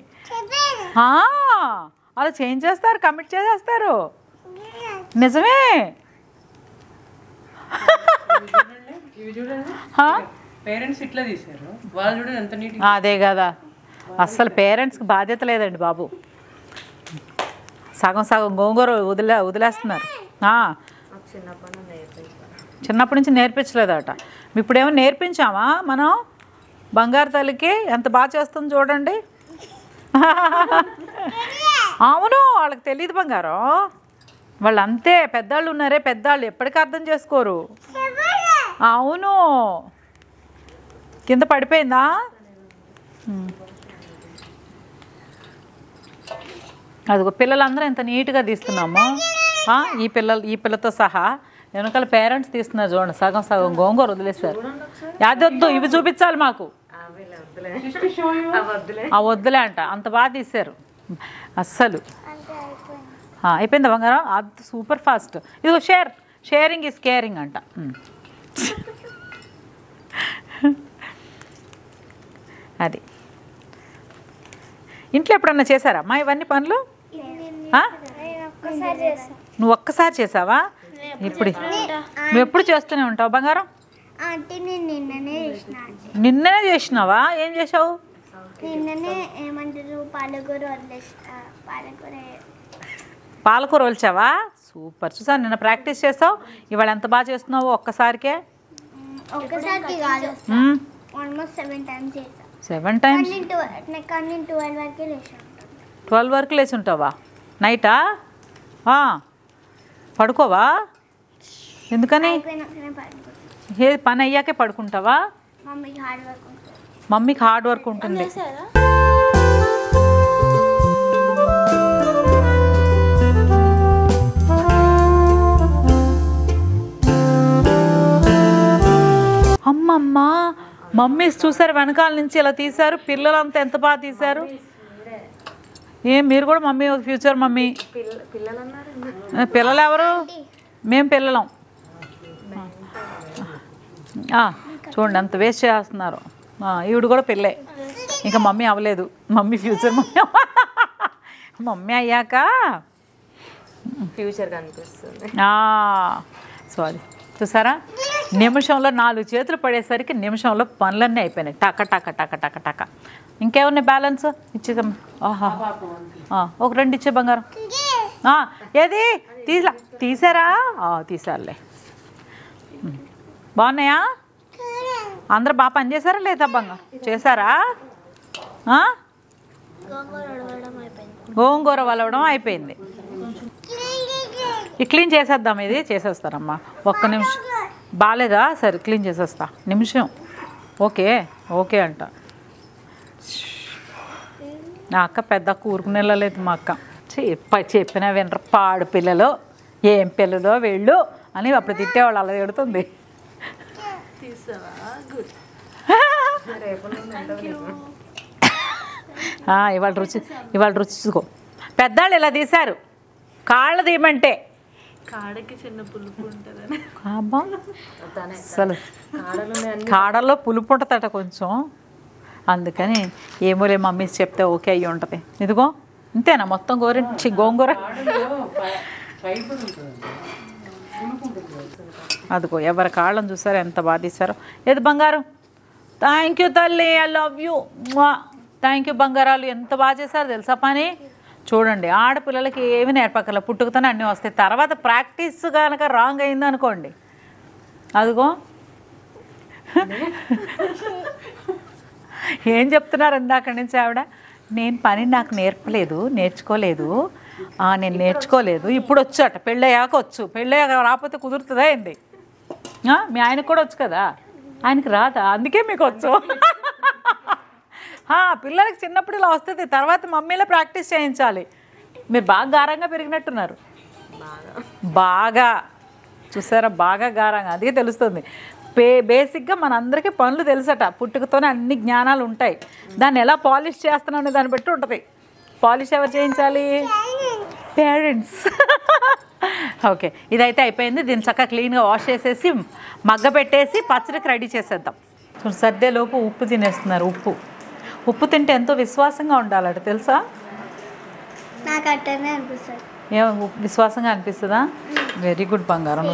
అలా చేయించేస్తారు, కమిట్ చేసేస్తారు. నిజమే. అదే కదా, అస్సలు పేరెంట్స్కి బాధ్యత లేదండి బాబు. సగం సగం గోంగూర వదిలేస్తున్నారు. చిన్నప్పటి నుంచి నేర్పించలేదట. ఇప్పుడేమో నేర్పించామా మనం? బంగారు తల్లికి ఎంత బాగా చేస్తుంది చూడండి. అవును, వాళ్ళకి తెలియదు బంగారం, వాళ్ళు అంతే. పెద్దవాళ్ళు ఉన్నారే, పెద్దవాళ్ళు ఎప్పటికీ అర్థం చేసుకోరు. అవును, కింద పడిపోయిందా? అదిగో పిల్లలందరూ ఎంత నీట్గా తీస్తున్నాము. ఈ పిల్లతో సహా వెనకాల పేరెంట్స్ తీస్తున్నారు చూడండి, సగం సగం గోంగూర వదిలేశారు. యాదొద్దు, ఇవి చూపించాలి మాకు. వద్దులే అంట, అంత బాగా తీశారు అస్సలు. అయిపోయిందా బంగారం? అది సూపర్ ఫాస్ట్. ఇదిగో షేరింగ్ ఈజ్ కేరింగ్ అంట. అది ఇంట్లో ఎప్పుడన్నా చేశారా అమ్మా ఇవన్నీ పనులు? నువ్వు ఒక్కసారి చేసావా? ఇప్పుడు నువ్వు ఎప్పుడు చేస్తూనే ఉంటావు బంగారం? నిన్ననే చేసినావా? ఏం చేసావు? పాలకూర వలిచావా? సూపర్. చూసాను, నిన్న ప్రాక్టీస్ చేసావు, ఇవాళ ఎంత బాగా చేస్తున్నావు ఒక్కసారికే. 7 times? 12 వరకు లేచి ఉంటావా? నైటా? పడుకోవా? ఎందుకని? ఏ పని అయ్యాకే పడుకుంటావా? మమ్మీకి హార్డ్ వర్క్ ఉంటుంది. అమ్మమ్మ, మమ్మీస్ చూసారు వెనకాల నుంచి ఇలా తీశారు, పిల్లలంతా ఎంత బాగా తీశారు. ఏం మీరు కూడా మమ్మీ ఫ్యూచర్ మమ్మీ పిల్లలు ఎవరు మేము పిల్లలం చూడండి అంత వేస్ట్ చేస్తున్నారు ఈవిడ కూడా పిల్లే ఇంకా మమ్మీ అవ్వలేదు మమ్మీ ఫ్యూచర్ మమ్మీ మమ్మీ అయ్యాక ఫ్యూచర్ కనిపిస్తుంది. సో అది చూసారా నిమిషంలో 4 చేతులు పడేసరికి నిమిషంలో పనులన్నీ అయిపోయినాయి టక టక టక టక టక ఇంకేమున్నాయి బ్యాలెన్స్ ఇచ్చేద్దాం ఆహా ఒక 2 ఇచ్చే బంగారం ఏది తీసారా తీసారులే బాగున్నాయా అందరూ బాగా పని చేశారా లేదా బంగారం చేశారా గోంగూర వలవడం అయిపోయింది క్లీన్ చేసేద్దాం ఇది చేసేస్తారమ్మా ఒక్క నిమిషం బాగాలేదా సరే క్లీన్ చేసేస్తా నిమిషం ఓకే ఓకే అంట నా అక్క పెద్ద కూరుకుని వెళ్ళలేదు మా అక్క చెప్పినా వినరు పాడు పిల్లలు ఏం పిల్లలు వెళ్ళు అని అప్పుడు తిట్టేవాళ్ళు అలా తిడుతుంది ఇవాళ రుచి చూసుకో పెద్దాళ్ళు ఇలా తీశారు కాళ్ళు తీయమంటే కాడకి చిన్న పులుపు ఉంటుందని అసలు కాడల్లో పులుపు ఉంటుందట కొంచెం అందుకని ఏమోలే మమ్మీ చెప్తే ఓకే అయ్యి ఉంటుంది ఇదిగో ఇంతేనా మొత్తం గోంగూర అదిగో ఎవరి కాళ్ళని చూసారో ఎంత బాగా తీసారో ఏది బంగారం థ్యాంక్ యూ తల్లి I love you thank you బంగారాలు ఎంత బాగా చేశారు తెలుసా పని చూడండి ఆడపిల్లలకి ఏమి నేర్పక్కల పుట్టుకతోనే అన్నీ వస్తాయి తర్వాత ప్రాక్టీస్ కనుక రాంగ్ అయింది అనుకోండి అదిగో ఏం చెప్తున్నారు ఇందాక నుంచి ఆవిడ నేను పని నాకు నేర్చుకోలేదు నేను నేర్చుకోలేదు ఇప్పుడు వచ్చాట పెళ్ళయ్యాక వచ్చు పెళ్ళయ్యాక రాకపోతే కుదురుతుందా ఏంది మీ ఆయనకు కూడా వచ్చు కదా ఆయనకి రాదా అందుకే మీకు వచ్చు పిల్లలకి చిన్నప్పుడు ఇలా వస్తుంది తర్వాత మమ్మీలో ప్రాక్టీస్ చేయించాలి మీరు బాగా గారంగా పెరిగినట్టున్నారు బాగా చూసారా బాగా గారంగా అదే తెలుస్తుంది బేసిక్గా మనందరికీ పనులు తెలుసట పుట్టుకతోనే అన్ని జ్ఞానాలు ఉంటాయి దాన్ని ఎలా పాలిష్ చేస్తున్నాం అనే దాన్ని బట్టి ఉంటుంది పాలిష్ ఎవరు చేయించాలి పేరెంట్స్ ఓకే ఇదైతే అయిపోయింది దీన్ని చక్కగా క్లీన్గా వాష్ చేసేసి మగ్గ పెట్టేసి పచ్చడికి రెడీ చేసేద్దాం సర్దేలోపు ఉప్పు తినేస్తున్నారు ఉప్పు తింటే ఎంతో విశ్వాసంగా ఉండాలట తెలుసా నాకు అట్టనే అనిపిస్తుంది విశ్వాసంగా అనిపిస్తుందా వెరీ గుడ్ బంగారం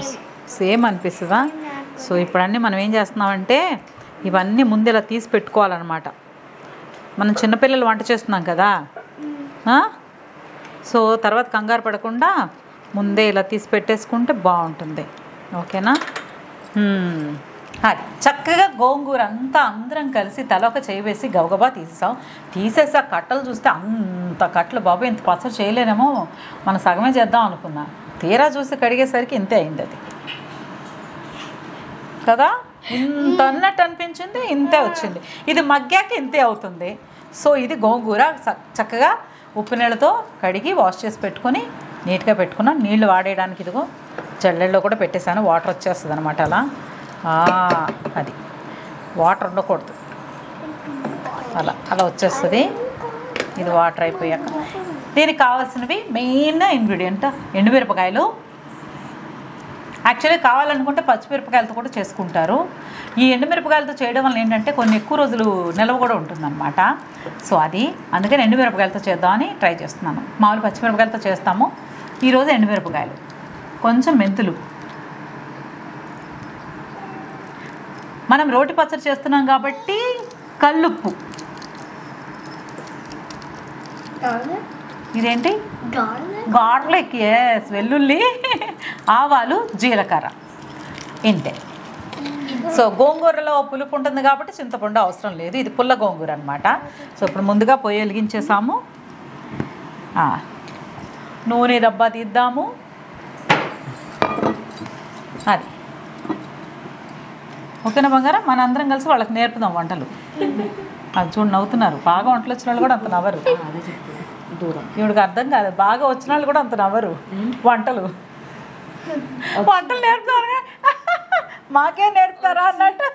సేమ్ అనిపిస్తుందా సో ఇప్పుడు అన్నీ మనం ఏం చేస్తున్నామంటే ఇవన్నీ ముందు ఇలా తీసి పెట్టుకోవాలన్నమాట మనం చిన్నపిల్లలు వంట చేస్తున్నాం కదా సో తర్వాత కంగారు పడకుండా ముందే ఇలా తీసి పెట్టేసుకుంటే బాగుంటుంది ఓకేనా చక్కగా గోంగూర అంతా అందరం కలిసి తల ఒక చేయి వేసి గబగబా తీసేసి ఆ కట్టలు చూస్తే అంత కట్టలు బాబు ఇంత పచ్చడి చేయలేనేమో మనం సగమే చేద్దాం అనుకున్నా తీరా చూసి కడిగేసరికి ఇంతే అయింది అది కదా ఇంత అన్నట్టు అనిపించింది ఇంతే వచ్చింది ఇది మగ్గాక ఇంతే అవుతుంది సో ఇది గోంగూర చక్కగా ఉప్పు నీళ్ళతో కడిగి వాష్ చేసి పెట్టుకొని నీట్గా పెట్టుకున్నాను నీళ్లు వాడేయడానికి ఇదిగో జల్లెల్లో కూడా పెట్టేశాను వాటర్ వచ్చేస్తుంది అనమాట అలా అది వాటర్ ఉండకూడదు అలా వచ్చేస్తుంది ఇది వాటర్ అయిపోయాక దీనికి కావాల్సినవి మెయిన్ ఇంగ్రీడియంట్ ఎండుమిరపకాయలు యాక్చువల్లీ కావాలనుకుంటే పచ్చిమిరపకాయలతో కూడా చేసుకుంటారు ఈ ఎండుమిరపకాయలతో చేయడం వల్ల ఏంటంటే కొన్ని ఎక్కువ రోజులు నిల్వ కూడా ఉంటుందన్నమాట సో అది అందుకని ఎండుమిరపకాయలతో చేద్దామని ట్రై చేస్తున్నాను మామూలు పచ్చిమిరపకాయలతో చేస్తాము ఈరోజు ఎండుమిరపకాయలు కొంచెం మెంతులు మనం రోటి పచ్చడి చేస్తున్నాం కాబట్టి కల్లుప్పు ఇదేంటి గార్లిక్ ఎస్ వెల్లుల్లి ఆవాలు జీలకర్ర ఇంతే సో గోంగూరలో పులుపు ఉంటుంది కాబట్టి చింతపండు అవసరం లేదు ఇది పుల్ల గోంగూర అనమాట సో ఇప్పుడు ముందుగా పొయ్యి వెలిగించేసాము నూనె డబ్బా తీద్దాము అది ఓకేనా బంగారం మన అందరం కలిసి వాళ్ళకి నేర్పుదాం వంటలు అది చూడు నవ్వుతున్నారు బాగా వంటలు వచ్చిన వాళ్ళు కూడా అంత నవ్వరు ఈవిడికి అర్థం కాదు బాగా వచ్చిన వాళ్ళు కూడా అంత నవ్వరు వంటలు నేర్పుతారు మాకే నేర్పుతారా అన్నట్టు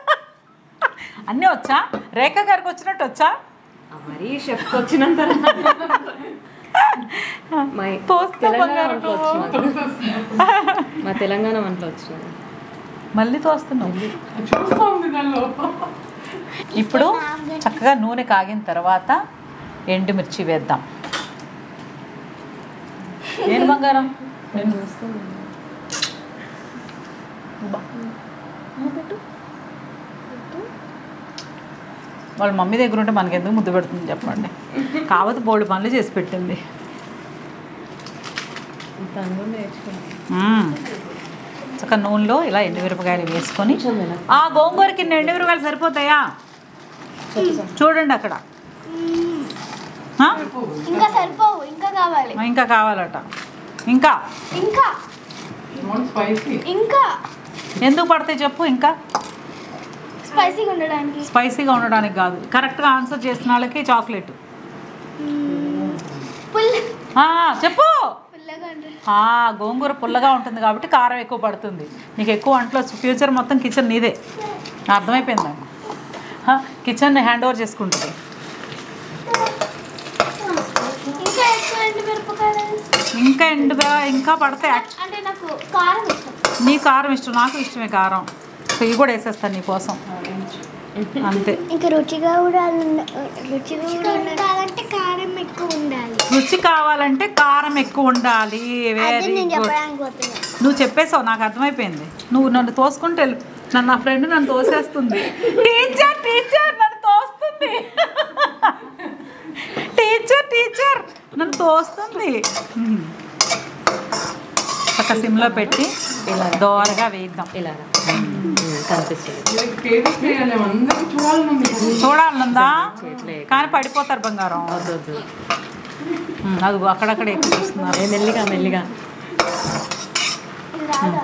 అన్నీ వచ్చా రేఖ గారికి వచ్చినట్టు వచ్చా మరీ షెఫ్కి వచ్చినంత మా తెలంగాణ వంటలు వచ్చినాయి. మళ్ళీ తోస్తున్నావు. ఇప్పుడు చక్కగా నూనె కాగిన తర్వాత ఎండుమిర్చి వేద్దాం. ఏం బంగారం వాళ్ళ మమ్మీ దగ్గర ఉంటే మనకెందుకు ముద్దు పెడుతుంది చెప్పండి. కావత బోల్డ్ పనులు చేసి పెట్టింది. చక్కగా నూనెలో ఇలా ఎండుమిరపకాయలు వేసుకొని, ఆ గోంగూరకి ఎండుమిరపకాయలు సరిపోతాయా చూడండి అక్కడ. ఇంకా సరిపోవు, ఇంకా కావాలి. ఇంకా కావాలట. ఇంకా ఇంకా ఇంకా ఎందుకు పడతాయి చెప్పు. ఇంకా స్పైసీగా ఉండడానికి. స్పైసీగా ఉండడానికి కాదు, కరెక్ట్గా ఆన్సర్ చేసిన వాళ్ళకి చాక్లెట్. చెప్పు. గోంగూర పుల్లగా ఉంటుంది కాబట్టి కారం ఎక్కువ పడుతుంది. నీకు ఎక్కువ వంటలో ఫ్యూచర్ మొత్తం కిచెన్ నీదే, అర్థమైపోయిందా? కిచెన్ హ్యాండ్ ఓవర్ చేసుకుంటుంది. ఇంకా పడతాయి. నీ కారం ఇష్టం, నాకు ఇష్టమే కారం. సో ఇవి కూడా వేసేస్తాను నీ కోసం అంతే. ఇంకా రుచిగా ఉండాలంటే కారం ఎక్కువ ఉండాలి. రుచి కావాలంటే కారం ఎక్కువ ఉండాలి. Very good. నువ్వు చెప్పేసావు, నాకు అర్థమైపోయింది. నువ్వు నన్ను తోసుకుంటే నన్ను, నా ఫ్రెండ్ నన్ను తోసేస్తుంది. టీచర్ టీచర్ నన్ను తోస్తుంది. టీచర్ టీచర్ నన్ను తోస్తుంది. ఒక సిమ్లో పెట్టి ఇలా దోరగా వేద్దాం. ఇలా చూడాలనుందా కానీ పడిపోతారు బంగారం. అది అక్కడక్కడ ఎక్కువ చూస్తున్నారు. మెల్లిగా మెల్లిగా.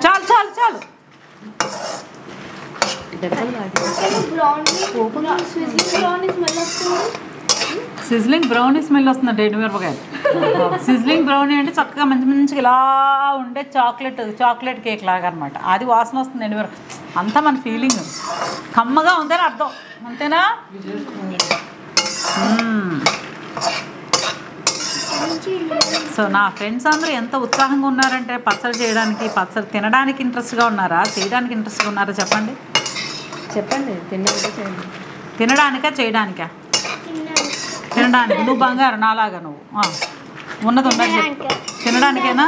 చాలు చాలు చాలు. సిజ్లింగ్ బ్రౌనీ స్మెల్ వస్తుందంటే ఎండుమిరపకాయలు. సిజ్లింగ్ బ్రౌనీ అంటే చక్కగా మంచి మంచిగా ఇలా ఉండే చాక్లెట్ కేక్ లాగా అనమాట. అది వాసన వస్తుంది ఎండుమిరపకాయ. అంతా మన ఫీలింగ్. కమ్మగా ఉందని అర్థం, అంతేనా? సో నా ఫ్రెండ్స్ అందరూ ఎంత ఉత్సాహంగా ఉన్నారంటే పచ్చడి చేయడానికి, పచ్చడి తినడానికి ఇంట్రెస్ట్గా ఉన్నారా, చేయడానికి ఇంట్రెస్ట్గా ఉన్నారా చెప్పండి. చెప్పండి. తినడానికా చేయడానికా? తినడానికి. నువ్వు బంగారు నాలాగా నువ్వు ఉన్నది ఉన్నది తినడానికేనా?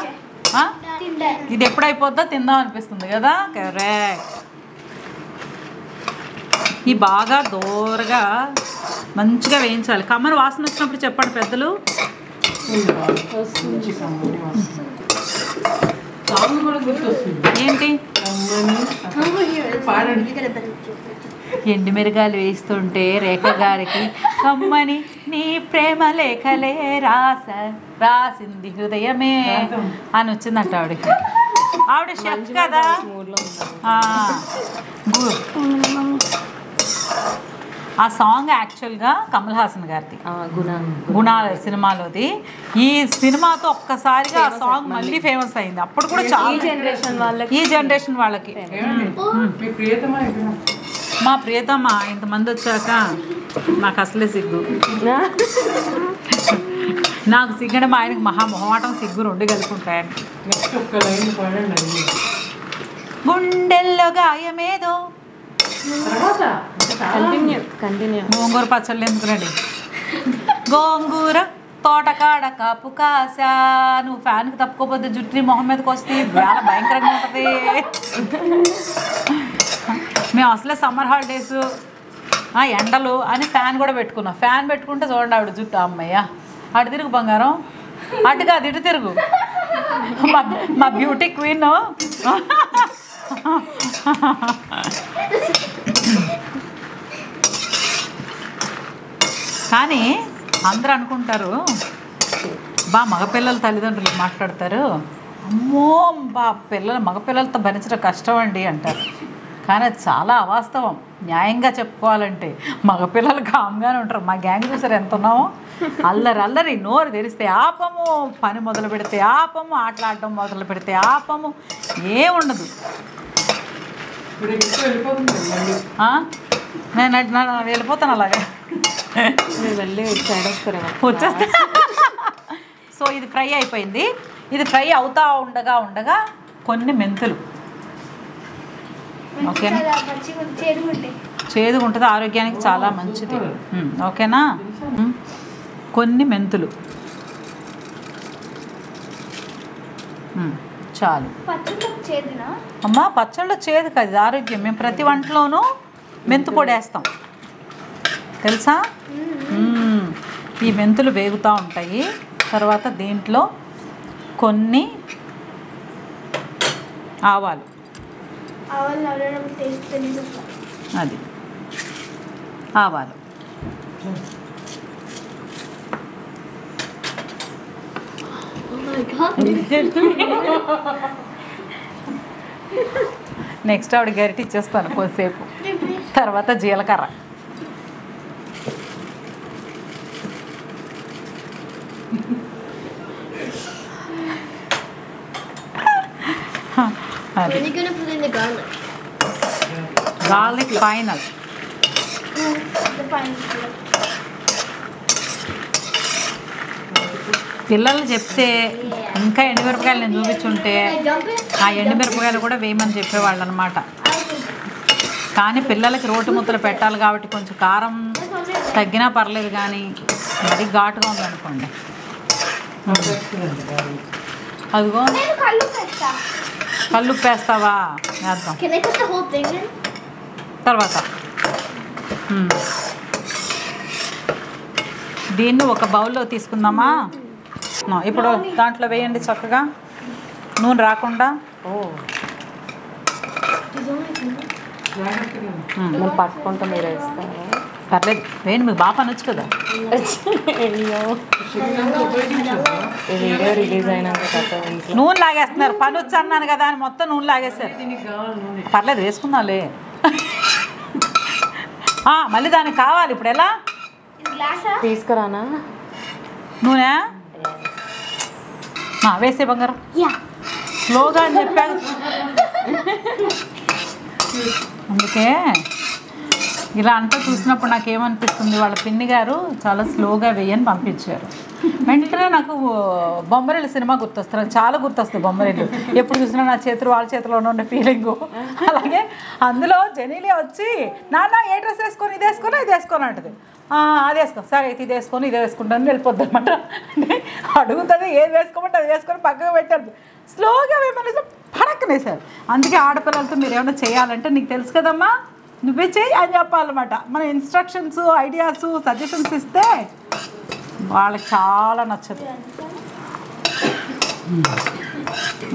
ఇది ఎప్పుడైపోద్దో తిందాం అనిపిస్తుంది కదా. కరెక్ట్. ఈ బాగా దూరగా మంచిగా వేయించాలి. కమ్మని వాసన వచ్చినప్పుడు చెప్పండి పెద్దలు. ఏంటి? ఎండుమిరగాయలు వేస్తుంటే రేఖ గారికి కమ్మని నీ ప్రేమ లేఖలే రాసింది హృదయమే అని వచ్చిందంట ఆవిడకి. ఆవిడ షెఫ్ కదా. ఆ సాంగ్ యాక్చువల్గా కమల్ హాసన్ గారిది, గుణ సినిమాలోది. ఈ సినిమాతో ఒక్కసారిగా ఆ సాంగ్ మళ్ళీ ఫేమస్ అయింది. అప్పుడు కూడా చాలా ఈ జనరేషన్ వాళ్ళకి. మా ప్రియతమా ఇంతమంది వచ్చాక నాకు అసలే సిగ్గు. నాకు సిగ్గడం ఆయనకు మహామొహమాటం, సిగ్గు రెండు కలుపుకుంటాయని. గుండెల్లో గాయమేదో. గోంగూర పచ్చళ్ళు ఎందుకునండి? గోంగూర తోటకాడ కాపు కాసా. నువ్వు ఫ్యాన్కి తప్పుకోపోతే జుట్టు మొహం మీదకి వస్తే చాలా భయంకరంగా ఉంటుంది. మేము అసలే సమ్మర్ హాలిడేస్, ఎండలు అని ఫ్యాన్ కూడా పెట్టుకున్నాం. ఫ్యాన్ పెట్టుకుంటే చూడండి ఆవిడ జుట్టు. అమ్మయ్య అటు తిరుగు బంగారం, అటు కాదు ఇటు తిరుగు. మా బ్యూటీ క్వీన్. కానీ అందరూ అనుకుంటారు మగపిల్లల తల్లిదండ్రులు మాట్లాడతారు, అమ్మో మగపిల్లలతో భరించడం కష్టం అండి అంటారు. కానీ అది చాలా అవాస్తవం. న్యాయంగా చెప్పుకోవాలంటే మగపిల్లలు కామ్గానే ఉంటారు. మా గ్యాంగ్ చూసారు ఎంత ఉన్నామో. అల్లరి నోరు తెరిస్తే ఆపము, పని మొదలు పెడితే ఆపము, ఆటలాడటం మొదలు పెడితే ఆపము, ఏముండదు. నేను వెళ్ళిపోతాను అలాగే. వెళ్ళి వచ్చేస్తా. సో ఇది ఫ్రై అయిపోయింది. ఇది ఫ్రై అవుతా ఉండగా కొన్ని మెంతులు. ఓకేనా, చేదుగా ఉంటుంది, ఆరోగ్యానికి చాలా మంచిది. ఓకేనా, కొన్ని మెంతులు చాలు. అమ్మా పచ్చళ్ళు చేదు కాదు, ఆరోగ్యం. మేము ప్రతి వంటలోనూ మెంతు పొడి వేస్తాం తెలుసా. ఈ మెంతులు వేగుతూ ఉంటాయి. తర్వాత దీంట్లో కొన్ని ఆవాలు, అది ఆవాలు, నెక్స్ట్ ఆవిడ గరిటె ఇచ్చేస్తాను కొద్దిసేపు. తర్వాత జీలకర్ర, గార్లిక్ ఫైనల్. పిల్లలు చెప్తే ఇంకా ఎండుమిరపకాయలు నేను చూపించుంటే ఆ ఎండుమిరపకాయలు కూడా వేయమని చెప్పేవాళ్ళు అనమాట. కానీ పిల్లలకి రోటి ముద్దలు పెట్టాలి కాబట్టి కొంచెం కారం తగ్గినా పర్లేదు, కానీ మరీ ఘాటుగా ఉందనుకోండి. అదిగో కల్లుప్పు వేస్తావా, వేద్దాం తర్వాత. దీన్ని ఒక బౌల్లో తీసుకుందామా. ఇప్పుడు దాంట్లో వేయండి చక్కగా, నూనె రాకుండా. పట్టుకుంటా మీరు వేస్తారా? పర్లేదు వేయండి, మీకు బాగా పనొచ్చు కదా. వీడియో రిలీజ్ అయినాక నూనె లాగేస్తున్నారు, పనొచ్చు అన్నాను కదా అని మొత్తం నూనె లాగేస్తారు. పర్లేదు వేసుకుందాంలే. మళ్ళీ దానికి కావాలి. ఇప్పుడు ఎలా తీసుకురానా నూనె? వేసే బంగారం స్లోగా అని చెప్పాను. అందుకే ఇలా అంతా చూసినప్పుడు నాకేమనిపిస్తుంది, వాళ్ళ పిన్ని గారు చాలా స్లోగా వేయని పంపించారు. వెంటనే నాకు బొమ్మరిల్లు సినిమా గుర్తొస్తారు, చాలా గుర్తొస్తుంది బొమ్మరిల్లు. ఎప్పుడు చూసినా నా చేతులు వాళ్ళ చేతిలోనే ఉండే ఫీలింగు. అలాగే అందులో జెనీలియా వచ్చి నాన్న ఏ డ్రెస్ వేసుకొని ఇది వేసుకొని ఇది వేసుకొని అంటది. అది వేసుకో, సరే అయితే ఇది వేసుకొని ఇది వేసుకుంటాను వెళ్ళిపోద్ది అనమాట. అంటే అడుగుతుంది ఏది వేసుకోమంటే అది వేసుకొని పక్కకు పెట్టారు. స్లోగా వేయమని పడక్కనేసారు. అందుకే ఆడపిల్లలతో మీరు ఏమైనా చేయాలంటే నీకు తెలుసు కదమ్మా, నువ్వే చేయి అని చెప్పాలన్నమాట. మన ఇన్స్ట్రక్షన్స్, ఐడియాస్, సజెషన్స్ ఇస్తే వాళ్ళకి చాలా నచ్చదు.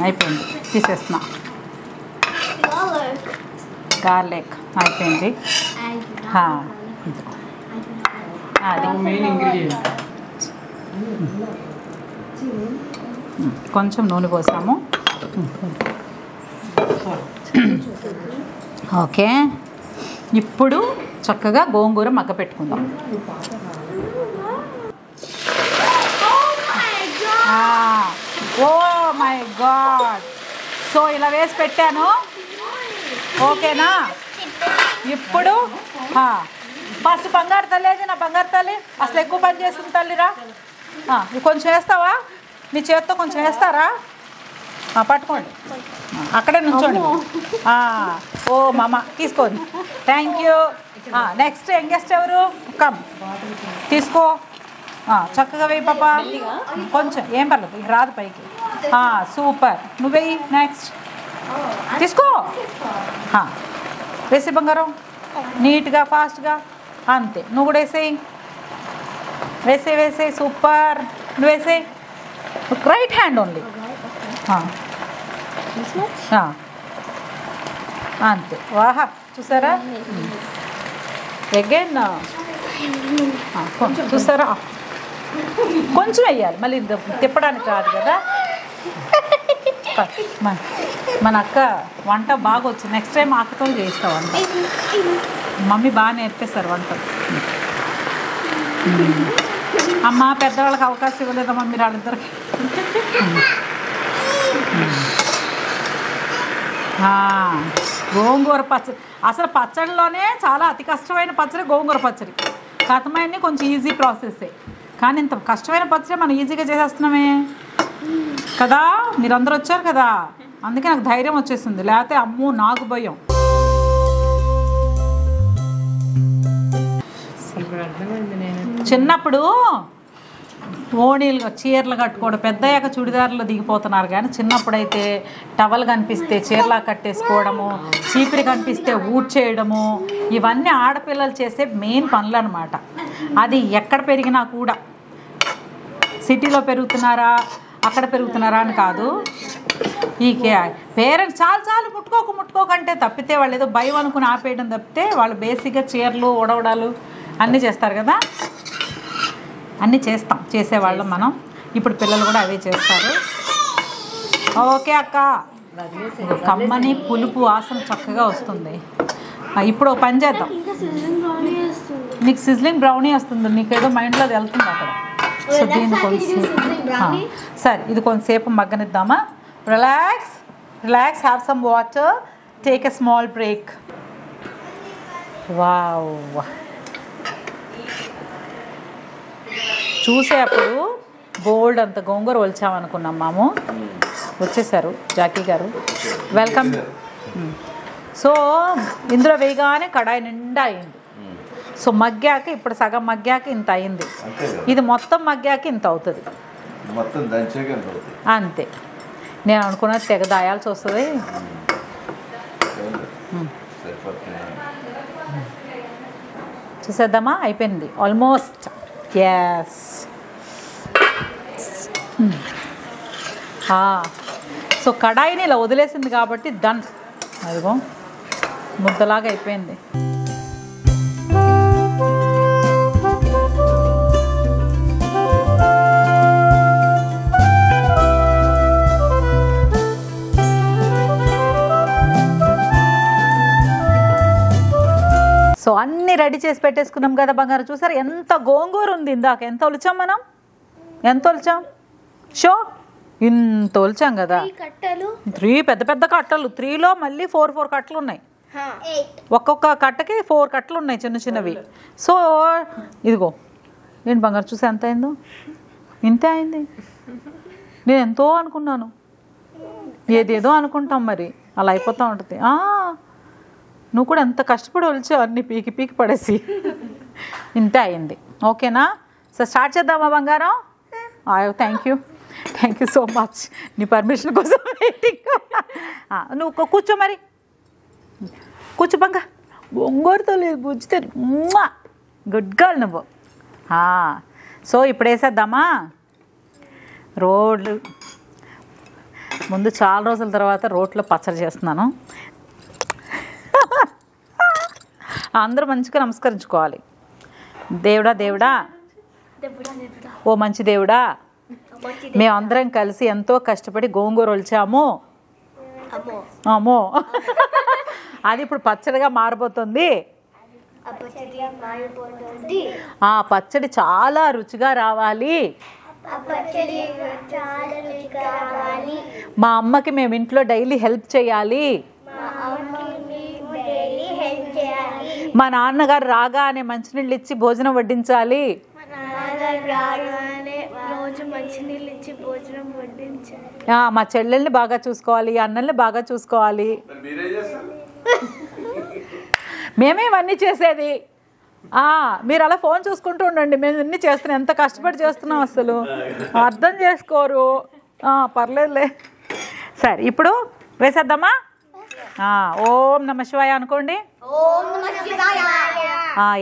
అయిపోయింది, తీసేస్తున్నా. గార్లిక్ అయిపోయింది. అది కొంచెం నూనె పోసాము. ఓకే, ఇప్పుడు చక్కగా గోంగూర మగ్గ పెట్టుకుందాం. ఓ మై గాడ్, సో ఇలా వేసి పెట్టాను. ఓకేనా, ఇప్పుడు ఫస్ట్ బంగారు తల్లి ఏది, నా బంగారు తల్లి అసలు ఎక్కువ పని చేస్తుంది తల్లిరా. కొంచెం వేస్తావా, మీ చేత్తో కొంచెం వేస్తారా? పట్టుకోండి, అక్కడే నుంచోండి. ఓ మామ తీసుకోండి, థ్యాంక్ యూ. నెక్స్ట్ యంగెస్ట్ ఎవరు? కమ్ తీసుకో, చక్కగా వేయి పాప. కొంచెం ఏం పర్లేదు, ఇక రాదు పైకి. సూపర్, నువ్వేయి. నెక్స్ట్ తీసుకో, వేసి బంగారం నీట్గా ఫాస్ట్గా. అంతే, నువ్వు కూడా వేసేయి, వేసేయి. సూపర్, నువ్వు వేసేయి. Right hand only. అంతే, వాహా, చూసారా? అగైన్ కొంచెం చూసారా, కొంచెం వేయాలి, మళ్ళీ తిప్పడానికి కాదు కదా. మన అక్క వంట బాగా వచ్చింది, నెక్స్ట్ టైం అక్కతో చేస్తావు వంట. మమ్మీ బాగా నేర్పిస్తారు వంటలు. అమ్మ పెద్దవాళ్ళకి అవకాశం ఇవ్వలేదమ్మా మీరు వాళ్ళిద్దరికి. గోంగూర పచ్చడి అసలు పచ్చడిలోనే చాలా అతి కష్టమైన పచ్చడి గోంగూర పచ్చడి. కథమైనవి కొంచెం ఈజీ ప్రాసెస్సే, కానీ ఇంత కష్టమైన పచ్చడి మనం ఈజీగా చేసేస్తున్నామే కదా. మీరందరూ వచ్చారు కదా, అందుకే నాకు ధైర్యం వచ్చేసింది. లేకపోతే అమ్మో నాకు భయం. చిన్నప్పుడు ఓణీలు చీరలు కట్టుకోవడం, పెద్దయ్యాక చుడిదారులు దిగిపోతున్నారు కానీ చిన్నప్పుడైతే టవల్ కనిపిస్తే చీరలా కట్టేసుకోవడము, చీపిరి కనిపిస్తే ఊడ్చేయడము, ఇవన్నీ ఆడపిల్లలు చేసే మెయిన్ పనులు అనమాట. అది ఎక్కడ పెరిగినా కూడా, సిటీలో పెరుగుతున్నారా అక్కడ పెరుగుతున్నారా అని కాదు, ఈ పేరెంట్స్ చాలు చాలు ముట్టుకోకంటే తప్పితే వాళ్ళు ఏదో భయం అనుకుని ఆపేయడం తప్పితే వాళ్ళు బేసిక్గా చీరలు ఉడవడాలు అన్నీ చేస్తారు కదా. అన్నీ చేసేవాళ్ళం మనం. ఇప్పుడు పిల్లలు కూడా అవే చేస్తారు. ఓకే అక్క, కమ్మని పులుపు వాసన చక్కగా వస్తుంది. ఇప్పుడు ఒక పని చేద్దాం. నీకు సిజ్లింగ్ బ్రౌనీ వస్తుంది, నీకేదో మైండ్లో అది వెళ్తుంది అక్కడ. సో దీన్ని కొంచెం సరే, ఇది కొంతసేపు మగ్గనిద్దామా. Relax, have some water, take a small break. Wow, చూసేప్పుడు బోల్డ్ అంత గోంగూర ఒలిచామనుకున్నాం మాము. వచ్చేసారు జాకీ గారు, వెల్కమ్. సో ఇందులో వేయగానే కడాయి నిండా అయింది. సో మగ్గాక, ఇప్పుడు సగం మగ్గాక ఇంత అయింది, ఇది మొత్తం మగ్గాక ఇంత అవుతుంది అంతే. నేను అనుకున్నది తెగ దాయాల్సి వస్తుంది. చూసేద్దామా, అయిపోయింది ఆల్మోస్ట్. ఎస్, సో కడాయిని ఇలా వదిలేసింది కాబట్టి డన్. అదిగో ముద్దలాగా అయిపోయింది. సో అన్నీ రెడీ చేసి పెట్టేసుకున్నాం కదా బంగారు. చూసారు ఎంత గోంగూర ఉంది. ఇందాక ఎంత ఒలిచాం మనం, ఎంత ఒలిచాం షో, ఇంత ఒలిచాం కదా. 3 పెద్ద పెద్ద కట్టలు, 3లో మళ్ళీ 4 కట్టలు ఉన్నాయి. ఒక్కొక్క కట్టకి 4 కట్టలు ఉన్నాయి చిన్న చిన్నవి. సో ఇదిగో నేను బంగారు చూసా ఎంత అయిందో. ఇంతే అయింది. నేను ఎంతో అనుకున్నాను, ఏదేదో అనుకుంటాం, మరి అలా అయిపోతూ ఉంటుంది. నువ్వు కూడా ఎంత కష్టపడి ఒలిచావు, అన్ని పీకి పడేసి. ఇంతే అయింది. ఓకేనా? సో స్టార్ట్ చేద్దామా బంగారం? Thank you so much. నీ పర్మిషన్ కోసం వెయిటింగ్. నువ్వు కూర్చో, మరి కూర్చో బంగారు. గొంగూరతో లేదు బుజ్జితే గుడ్ గర్ల్ నువ్వు. సో ఇప్పుడు వేసేద్దామా రోడ్లు. ముందు చాలా రోజుల తర్వాత రోట్లో పచ్చడి చేస్తున్నాను. అందరూ మంచిగా నమస్కరించుకోవాలి. దేవుడా, ఓ మంచి దేవుడా, మేమందరం కలిసి ఎంతో కష్టపడి గోంగూర ఒలిచాము. అమ్మో, అది ఇప్పుడు పచ్చడిగా మారబోతుంది. ఆ పచ్చడి చాలా రుచిగా రావాలి. మా అమ్మకి మేము ఇంట్లో డైలీ హెల్ప్ చేయాలి. మా నాన్నగారు రాగానే మంచినీళ్ళు ఇచ్చి భోజనం వడ్డించాలి. మా చెల్లెల్ని బాగా చూసుకోవాలి, అన్నల్ని బాగా చూసుకోవాలి. మేమే ఇవన్నీ చేసేది. మీరు అలా ఫోన్ చూసుకుంటూ ఉండండి, మేము ఇన్ని చేస్తున్నాం. ఎంత కష్టపడి చేస్తున్నాం, అసలు అర్థం చేసుకోరు. పర్లేదులే. సరే ఇప్పుడు వేసేద్దామా? ఓం నమ శివాయ అనుకోండి.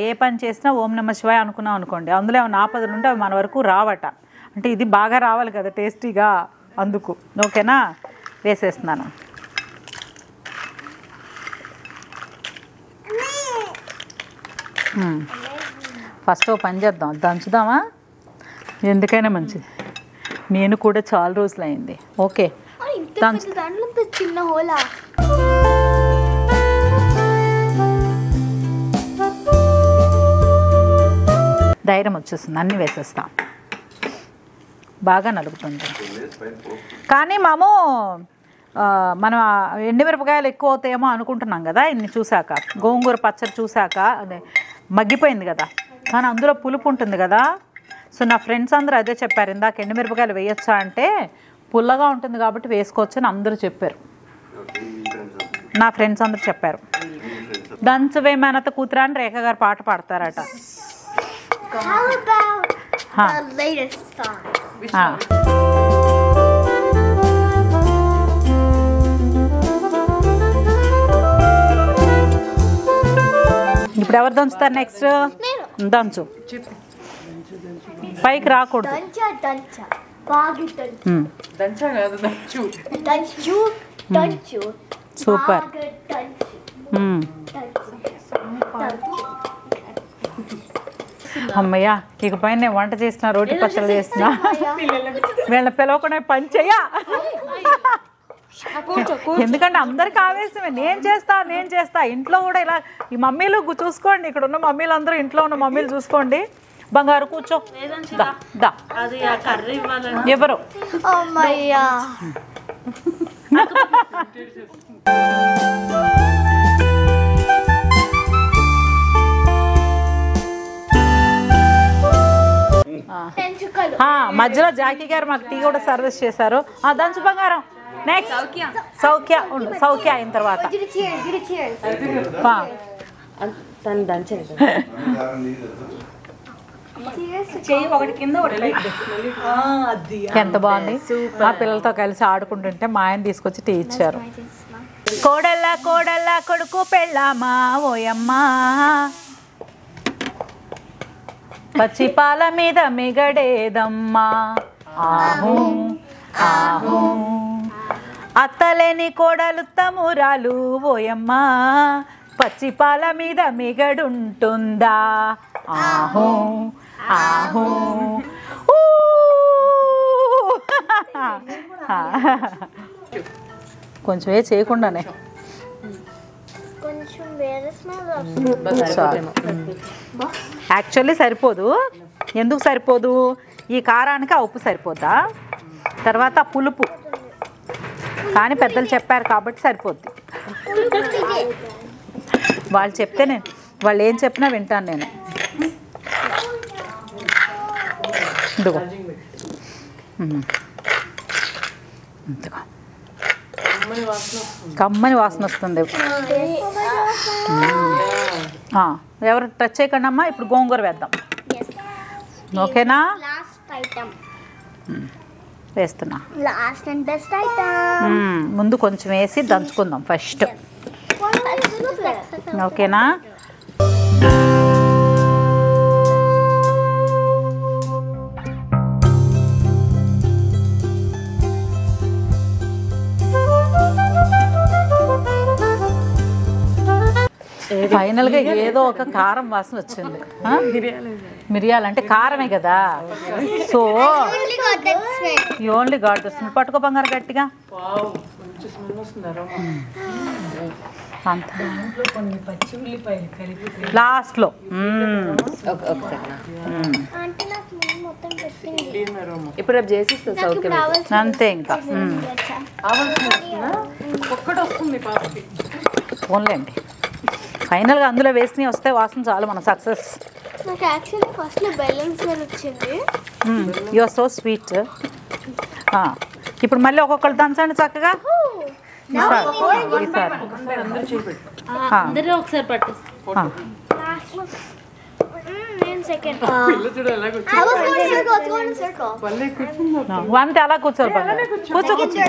ఏ పని చేసినా ఓం నమ శివాయ అనుకున్నాం అనుకోండి, అందులో ఏమైనా ఆపదలు ఉంటే అవి మన వరకు రావట. అంటే ఇది బాగా రావాలి కదా టేస్టీగా, అందుకు. ఓకేనా? వేసేస్తున్నాను. ఫస్ట్ ఓ పని చేద్దాం, దంచుదామా? ఎందుకైనా మంచిది. నేను కూడా చాలా రోజులు అయింది. ఓకే, చిన్న హోలా. ధైర్యం వచ్చేస్తుంది, అన్నీ వేసేస్తాం. బాగా నలుగుతుంది. కానీ మనం ఎండుమిరపకాయలు ఎక్కువ అవుతాయేమో అనుకుంటున్నాం కదా ఇన్ని చూసాక. గోంగూర పచ్చడి చూసాక అదే మగ్గిపోయింది కదా, కానీ అందులో పులుపు ఉంటుంది కదా. సో నా ఫ్రెండ్స్ అందరూ అదే చెప్పారు, ఇందాక ఎండుమిరపకాయలు వేయొచ్చా అంటే పుల్లగా ఉంటుంది కాబట్టి వేసుకోవచ్చు అని అందరూ చెప్పారు. నా ఫ్రెండ్స్ అందరూ చెప్పారు. దంచవే మేనత కూతురా అని రేఖ గారు పాట పాడతారట. How about the latest song? ఇప్పుడు ఎవరు దంచుతారు నెక్స్ట్? దంచు, పైకి రాకూడదు. దంచా బాగా దంచు. దంచా కాదు, దంచు. దంచు దంచు. సూపర్. అమ్మయ్యా, ఇకపై నేను వంట చేసిన, రోటి పచ్చళ్ళు చేసిన, వీళ్ళ పిలవకుండా పని చెయ్య. ఎందుకంటే అందరికి ఆవేశమే, నేను చేస్తా. ఇంట్లో కూడా ఇలా ఈ మమ్మీలు చూసుకోండి, ఇక్కడ ఉన్న మమ్మీలు అందరూ, ఇంట్లో ఉన్న మమ్మీలు చూసుకోండి. బంగారు కూర్చో. ఎవరు? అమ్మయ్యా. మధ్యలో జాకీ గారు మాకు టీ కూడా సర్వీస్ చేశారు. దంచు బంగారం. నెక్స్ట్ సౌఖ్య ఉండు, సౌఖ్య అయిన తర్వాత ఎంత బాగుంది. ఆ పిల్లలతో కలిసి ఆడుకుంటుంటే మా ఆయన తీసుకొచ్చి టీ ఇచ్చారు. కోడల్లా కోడల్లా కొడుకు పెళ్ళామా ఓయమ్మా, పచ్చి పాల మీద మిగడేదమ్మా ఆహూ ఆహూ, అత్తలేని కోడలు తమురాలు ఓయమ్మా, పచ్చి పాల మీద మిగడుంటుందా ఆహూ ఆహూ. కొంచెం ఏ చేయకుండానే యాక్చువల్లీ సరిపోదు. ఎందుకు సరిపోదు? ఈ కారానికి ఆ ఉప్పు సరిపోద్దా, తర్వాత పులుపు, కానీ పెద్దలు చెప్పారు కాబట్టి సరిపోద్ది. వాళ్ళు చెప్తే వాళ్ళు ఏం చెప్పినా వింటాను నేను. ఇదిగో ఇంతగా కమ్మని వాసన వస్తుంది. ఎవరు టచ్ చేయకండి అమ్మా. ఇప్పుడు గోంగూర వేద్దాం, ఓకేనా? వేస్తున్నా. ముందు కొంచెం వేసి దంచుకుందాం ఫస్ట్, ఓకేనా? ఫైనల్గా ఏదో ఒక కారం వాసన వచ్చింది. మిరియాలు అంటే కారమే కదా, సో ఓన్లీ గాడ్ వస్తుంది. పట్టుకో బంగారు గట్టిగా. లాస్ట్లో ఇప్పుడు రేపు చేసిస్తా అంతే. ఇంకా ఓన్లేండి, ఫైనల్గా అందులో వేసి వస్తే వాసన చాలు మన సక్సెస్. నాకు యాక్చువల్లీ ఫస్ట్ బెల్లం స్మెల్ వచ్చింది. You are so sweet. ఇప్పుడు మళ్ళీ ఒక్కొక్కరు దంచండి చక్కగా. ఒకసారి పట్టు. వంతే అలా కూర్చోరు, కూర్చో కూర్చో.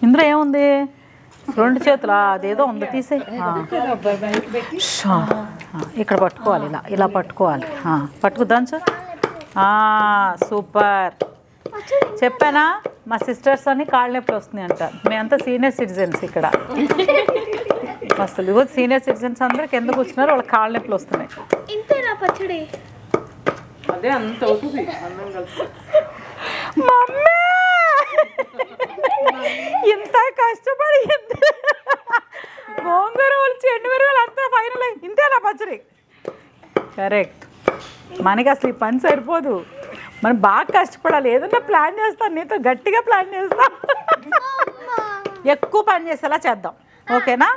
ఇందులో ఏముంది? 2 చేతులు అదేదో ఉంది, తీసే. ఇక్కడ పట్టుకోవాలి, ఇలా పట్టుకోవాలి. పట్టుకు దంచు. సూపర్. చెప్పానా మా సిస్టర్స్ అని కాళ్ళ నొప్పులు వస్తున్నాయి అంట. మేమంతా సీనియర్ సిటిజన్స్ ఇక్కడ. అసలు సీనియర్ సిటిజన్స్ అందరూ కింద కూర్చున్నారు, వాళ్ళకి కాళ్ళ నొప్పులు వస్తున్నాయి. అదే అంత అవుతుంది. మమ్మీ ఇంత కష్టపడి గోంగూర వాళ్ళు ఎండుమిరపకాయలు అంతా ఫైనల్ ఇంతేనా పచ్చడి? కరెక్ట్. మనకి అసలు ఈ పని సరిపోదు, మనం బాగా కష్టపడాలి. ఏదన్నా ప్లాన్ చేస్తాను, నీతో గట్టిగా ప్లాన్ చేస్తా. ఎక్కువ పని చేసేలా చేద్దాం, ఓకేనా?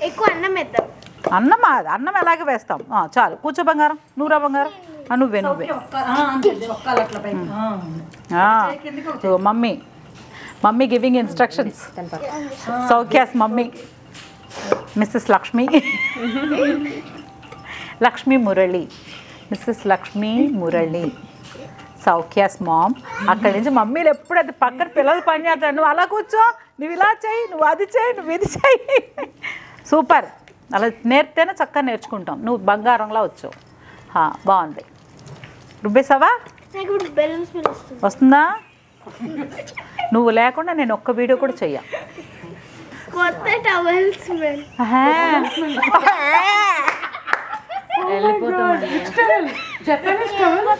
ఎక్కువ అన్నం వేద్దాం. అన్నం ఎలాగే వేస్తాం చాలు కూర్చో బంగారం నువ్వురా బంగారం నువ్వే mummy giving instructions Saukhya's mummy Mrs Lakshmi Murali Mrs Lakshmi Murali Saukhya's mom. అక్కడి నుంచి మమ్మీలు ఎప్పుడైతే పక్కన పిల్లలు పని చేస్తాడు నువ్వు అలా కూర్చో నువ్వు ఇలా చేయి నువ్వు అది చేయి నువ్వు ఇది చేయి సూపర్. అలా నేర్పితేనే చక్కగా నేర్చుకుంటాం. నువ్వు బంగారంలా వచ్చావు బాగుంది. రుబ్బేసావా వస్తుందా? నువ్వు లేకుండా నేను ఒక్క వీడియో కూడా చెయ్య.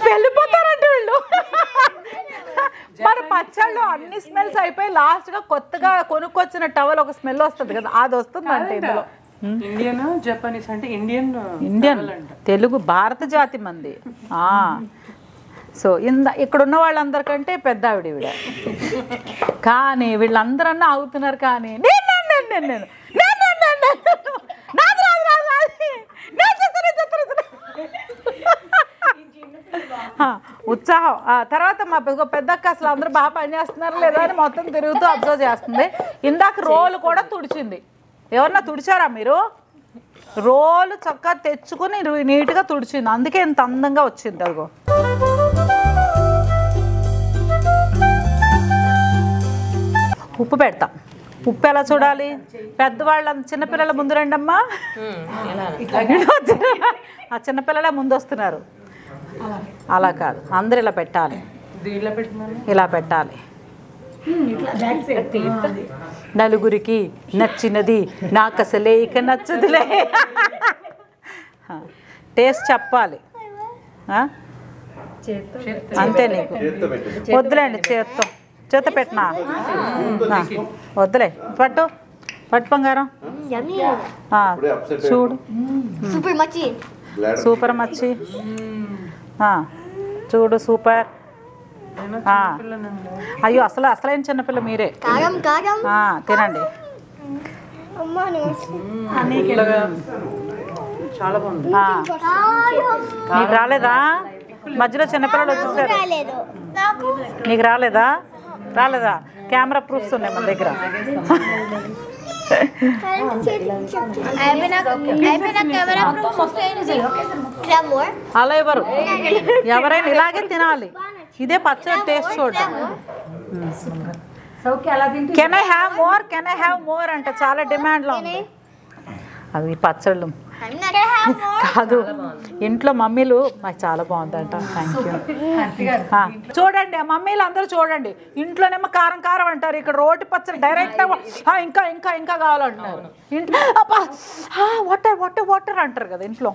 వెళ్ళిపోతారంటే వీళ్ళు. మన పచ్చళ్ళు అన్ని స్మెల్స్ అయిపోయి లాస్ట్గా కొత్తగా కొనుక్కొచ్చిన టవల్ ఒక స్మెల్ వస్తుంది కదా అది వస్తుంది అంటే ఇందులో. ఇండియన్ జపనీస్ అంటే ఇండియన్ తెలుగు భారత జాతి మంది. సో ఇక్కడ ఉన్న వాళ్ళందరికంటే పెద్ద ఆవిడ ఈవిడ. కానీ వీళ్ళందరన్నా ఆగుతున్నారు. కానీ ఉత్సాహం. తర్వాత మా పెద్దక్క అసలు అందరూ బాగా పనిచేస్తున్నారు లేదా అని మొత్తం తిరుగుతూ అబ్జర్వ్ చేస్తుంది. ఇందాక రోలు కూడా తుడిచింది. ఎవరన్నా తుడిచారా మీరు? రోలు చక్కగా తెచ్చుకుని నీట్గా తుడిచింది. అందుకే ఇంత అందంగా వచ్చింది. అదిగో ఉప్పు పెడతాం. ఉప్పు ఎలా చూడాలి? పెద్దవాళ్ళ చిన్నపిల్లల ముందు రండమ్మా. ఆ చిన్నపిల్లలే ముందు వస్తున్నారు. అలా కాదు అందరు ఇలా పెట్టాలి. ఇలా పెట్టాలి. నలుగురికి నచ్చినది నాకు అసలే ఇక నచ్చదులే. టేస్ట్ చెప్పాలి అంతే. నీకు వద్దులేండి చేత పెట్టినా వద్దులే. పట్టు బంగారం చూడు సూపర్ మచ్చి చూడు సూపర్. అయ్యో అసలైన చిన్నపిల్ల మీరే. తినండి. చాలా బాగుంది. నీకు రాలేదా? మధ్యలో చిన్నపిల్లలు వచ్చేసారు. నీకు రాలేదా? కెమెరా ప్రూఫ్స్ ఉన్నాయి మన దగ్గర. అలా ఎవరు ఎవరైనా ఇలాగే తినాలి. ఇదే పచ్చడి టేస్ట్ చూడండి. కెన్ ఐ హ్యావ్ మోర్ అంటే చాలా డిమాండ్లో ఉంది. అవి పచ్చళ్ళు కాదు ఇంట్లో మమ్మీలు మాకు చాలా బాగుందంట. Thank you. చూడండి మమ్మీలు అందరూ చూడండి. ఇంట్లోనేమో కారం అంటారు. ఇక్కడ రోటి పచ్చడి డైరెక్ట్ ఇంకా కావాలంటున్నారు. ఇంట్లో వాటర్ అంటారు కదా ఇంట్లో.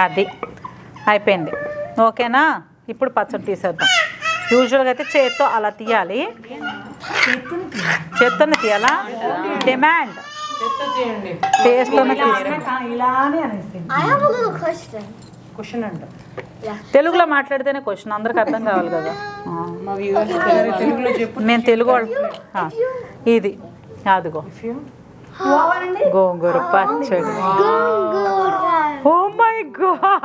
అది అయిపోయింది. ఓకేనా? ఇప్పుడు పచ్చడి తీసేద్దాం. యూజువల్గా అయితే చేత్తో అలా తీయాలి. చేత్తోనే తీయాలా? డిమాండ్ క్వశ్చన్ అంట. తెలుగులో మాట్లాడితేనే క్వశ్చన్ అందరికి అర్థం కావాలి కదా. నేను తెలుగు వాళ్ళు. ఇది అదిగో గోంగూర పచ్చడి. Oh my God.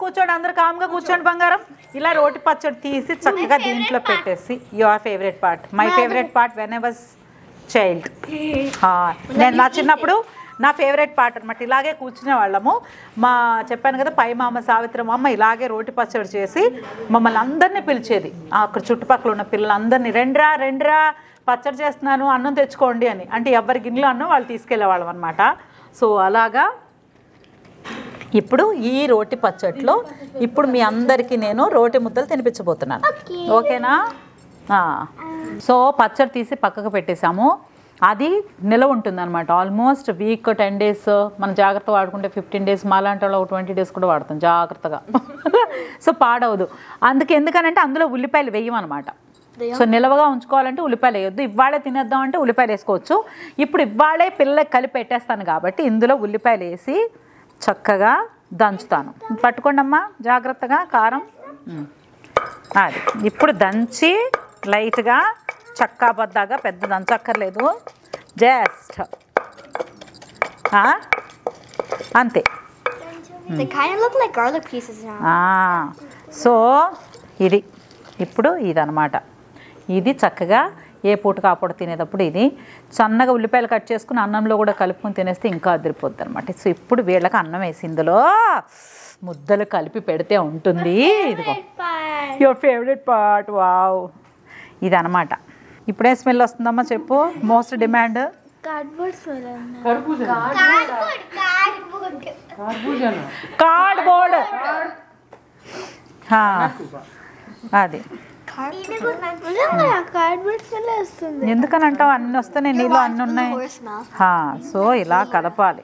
కూర్చోండి అందరు కామ్గా కూర్చోండి బంగారం. ఇలా రోటి పచ్చడి తీసి చక్కగా దీంట్లో పెట్టేసి your favourite part. My favourite part when I was child. నేను నా చిన్నప్పుడు నా ఫేవరెట్ పార్ట్ అనమాట. ఇలాగే కూర్చునే వాళ్ళము. చెప్పాను కదా పై మామ సావిత్రమ్మ అమ్మ ఇలాగే రోటి పచ్చడి చేసి మమ్మల్ని అందరినీ పిలిచేది. అక్కడ చుట్టుపక్కల ఉన్న పిల్లలందరినీ రెండ్రా పచ్చడి చేస్తున్నాను అన్నం తెచ్చుకోండి అని. అంటే ఎవరి గిన్నెలో అన్నం వాళ్ళు తీసుకెళ్ళేవాళ్ళం అనమాట. సో అలాగా ఇప్పుడు ఈ రోటి పచ్చడిలో ఇప్పుడు మీ అందరికీ నేను రోటి ముద్దలు తినిపించబోతున్నాను. ఓకేనా? సో పచ్చడి తీసి పక్కకు పెట్టేసాము. అది నిలవ ఉంటుంది అనమాట. ఆల్మోస్ట్ వీక్ 10 days, మనం జాగ్రత్తగా వాడుకుంటే 15 days, మాలాంటి వాళ్ళు 20 days కూడా వాడతాం జాగ్రత్తగా. సో పాడవదు. ఎందుకనంటే అందులో ఉల్లిపాయలు వేయమన్నమాట. సో నిలవగా ఉంచుకోవాలంటే ఉల్లిపాయలు వేయొద్దు. ఇవాళే తినేద్దాం అంటే ఉల్లిపాయలు వేసుకోవచ్చు. ఇప్పుడు ఇవాళే పిల్లలకి కలిపి పెట్టేస్తాను కాబట్టి ఇందులో ఉల్లిపాయలు వేసి చక్కగా దంచుతాను. పట్టుకోండి అమ్మా జాగ్రత్తగా కారం. అది ఇప్పుడు దంచి లైట్గా చక్కా బద్దాగా, పెద్ద దంచక్కర్లేదు, జస్ట్ అంతే. They kind of look like garlic pieces now. So ఇది ఇప్పుడు ఇదనమాట. ఇది చక్కగా ఏ పూటకు ఆ పూట తినేటప్పుడు ఇది సన్నగా ఉల్లిపాయలు కట్ చేసుకుని అన్నంలో కూడా కలుపుకొని తినేస్తే ఇంకా అదిరిపోద్ది అనమాట. సో ఇప్పుడు వీళ్ళకి అన్నం వేసి ఇందులో ముద్దలు కలిపి పెడితే ఉంటుంది. ఇదిగో యువర్ ఫేవరెట్ పార్ట్. వావ్, ఇదనమాట. ఇప్పుడే స్మెల్ వస్తుందమ్మా చెప్పు. Most demand Cardboard smell. Cardboard. అది Cardboard smell వస్తుంది. ఎందుకని అంటావు? అన్నీ వస్తున్నాయి, నీళ్ళు అన్నీ ఉన్నాయి. సో ఇలా కలపాలి.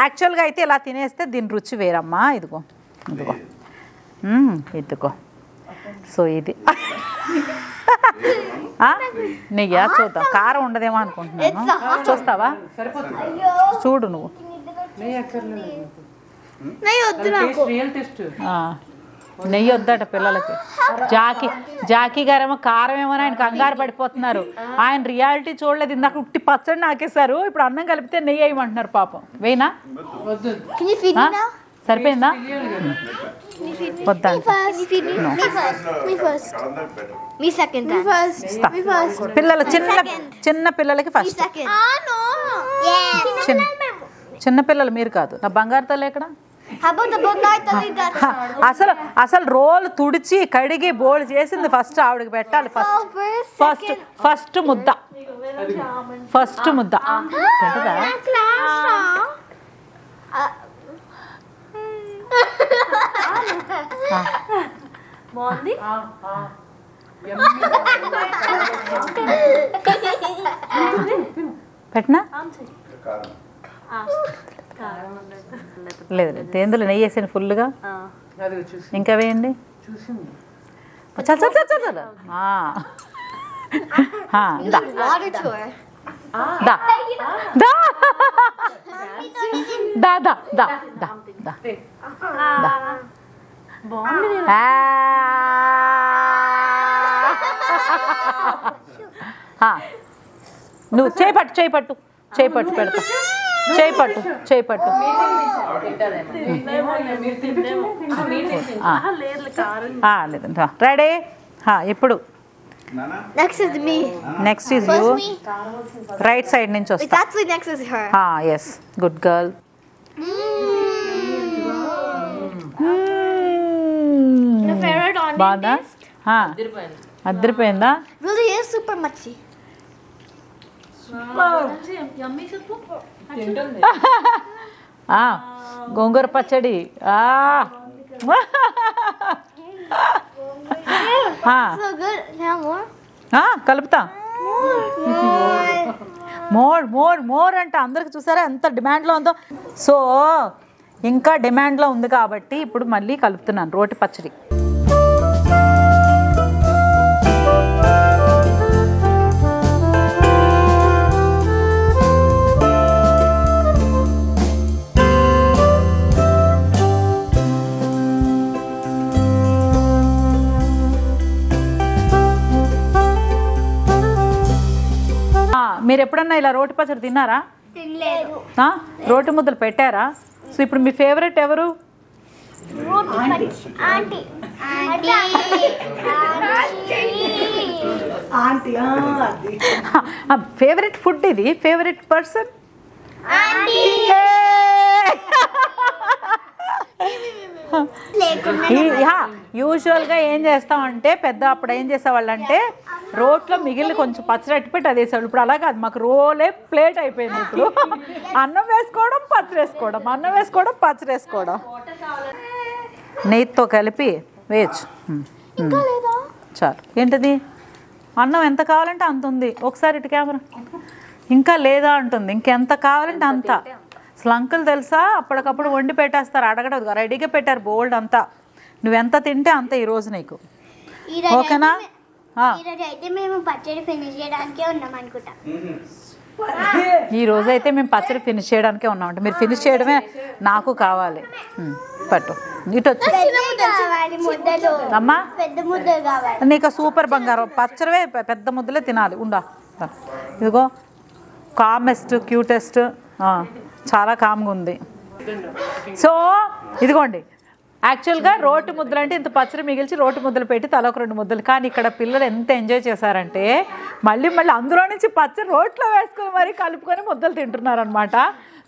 యాక్చువల్గా అయితే ఇలా తినేస్తే దీని రుచి వేరమ్మా. ఇదిగో ఇదిగో ఇదిగో. సో ఇది నెయ్యి చూద్దాం. కారం ఉండదేమో అనుకుంటున్నాను. చూస్తావా? చూడు నువ్వు. నెయ్యి వద్దట పిల్లలకి. జాకీ గారేమో కారం ఏమో ఆయన కంగారు పడిపోతున్నారు. ఆయన రియాలిటీ చూడలేదు. ఇందాక ఉట్టి పచ్చడి నాకేశారు, ఇప్పుడు అన్నం కలిపితే నెయ్యి వేయమంటున్నారు. పాపం వేయనా? సరిపోయిందా? వద్దా? పిల్లలు చిన్న పిల్లలకి ఫస్ట్. చిన్న పిల్లలు మీరు కాదు. నా బంగారు తల్లి ఎక్కడ? అసలు రోలు తుడిచి కడిగి బోల్ చేసింది ఫస్ట్ ఆవిడకి పెట్టాలి. ఫస్ట్ ముద్ద తింటదా? బాగుంది. పెట్టినా లేదు లేదు. ఎందులో నెయ్యి వేసాను ఫుల్గా. ఇంకా వేయండి. నువ్వు చేపట్టు పెడతా. చేపట్టు. రెడీ. ఇప్పుడు next is you. Right side నుంచి వస్తా. Yes, good girl. బాగుందా? అద్దరిపోయిందా? గోంగూర పచ్చడి. కలుపుతా. మోర్ అంటే అందరికి చూసారా ఎంత డిమాండ్లో ఉందో. సో ఇంకా డిమాండ్లో ఉంది కాబట్టి ఇప్పుడు మళ్ళీ కలుపుతున్నాను రోటి పచ్చడి. మీరు ఎప్పుడన్నా ఇలా రోటి పచ్చడి తిన్నారా? రోటి ముద్దలు పెట్టారా? సో ఇప్పుడు మీ ఫేవరెట్ ఎవరు? ఫేవరెట్ ఫుడ్ ఇది. ఫేవరెట్ పర్సన్ యూజువల్గా ఏం చేస్తామంటే అప్పుడు ఏం చేసేవాళ్ళు అంటే రోట్లో మిగిలిన కొంచెం పచ్చడి అట్టి పెట్టి అది వేసేవాళ్ళు. ఇప్పుడు అలా కాదు, మాకు రోలే ప్లేట్ అయిపోయింది. ఇప్పుడు అన్నం వేసుకోవడం పచ్చడి వేసుకోవడం, అన్నం వేసుకోవడం పచ్చడి వేసుకోవడం, నెయ్యితో కలిపి వేయచ్చు. చాలు. ఏంటిది? అన్నం ఎంత కావాలంటే అంత ఉంది. ఒకసారి ఇటు కెమెరా. ఇంకా లేదా అంటుంది. ఇంకెంత కావాలంటే అంత. అసలు అంకుల్ తెలుసా, అప్పటికప్పుడు వండి పెట్టేస్తారు, అడగడం రెడీగా పెట్టారు బోల్డ్ అంతా. నువ్వెంత తింటే అంత ఈరోజు నీకు. ఓకేనా? ఈ రోజు అయితే మేము పచ్చడి ఫినిష్ చేయడానికే ఉన్నామంటే మీరు ఫినిష్ చేయడమే నాకు కావాలి. పట్టు ఇటు వచ్చి అమ్మా, నీకు సూపర్ బంగారం పచ్చడివే పెద్ద ముద్దలే తినాలి. ఉండా, ఇదిగో కామెస్ట్ క్యూటెస్ట్, చాలా కామ్గా ఉంది. సో ఇదిగోండి, యాక్చువల్గా రోటి ముద్దలు అంటే ఇంత పచ్చడి మిగిల్చి రోటి ముద్దలు పెట్టి తల ఒక 2 ముద్దలు. కానీ ఇక్కడ పిల్లలు ఎంత ఎంజాయ్ చేశారంటే మళ్ళీ అందులో నుంచి పచ్చడి రోట్లో వేసుకొని మరీ కలుపుకొని ముద్దలు తింటున్నారనమాట.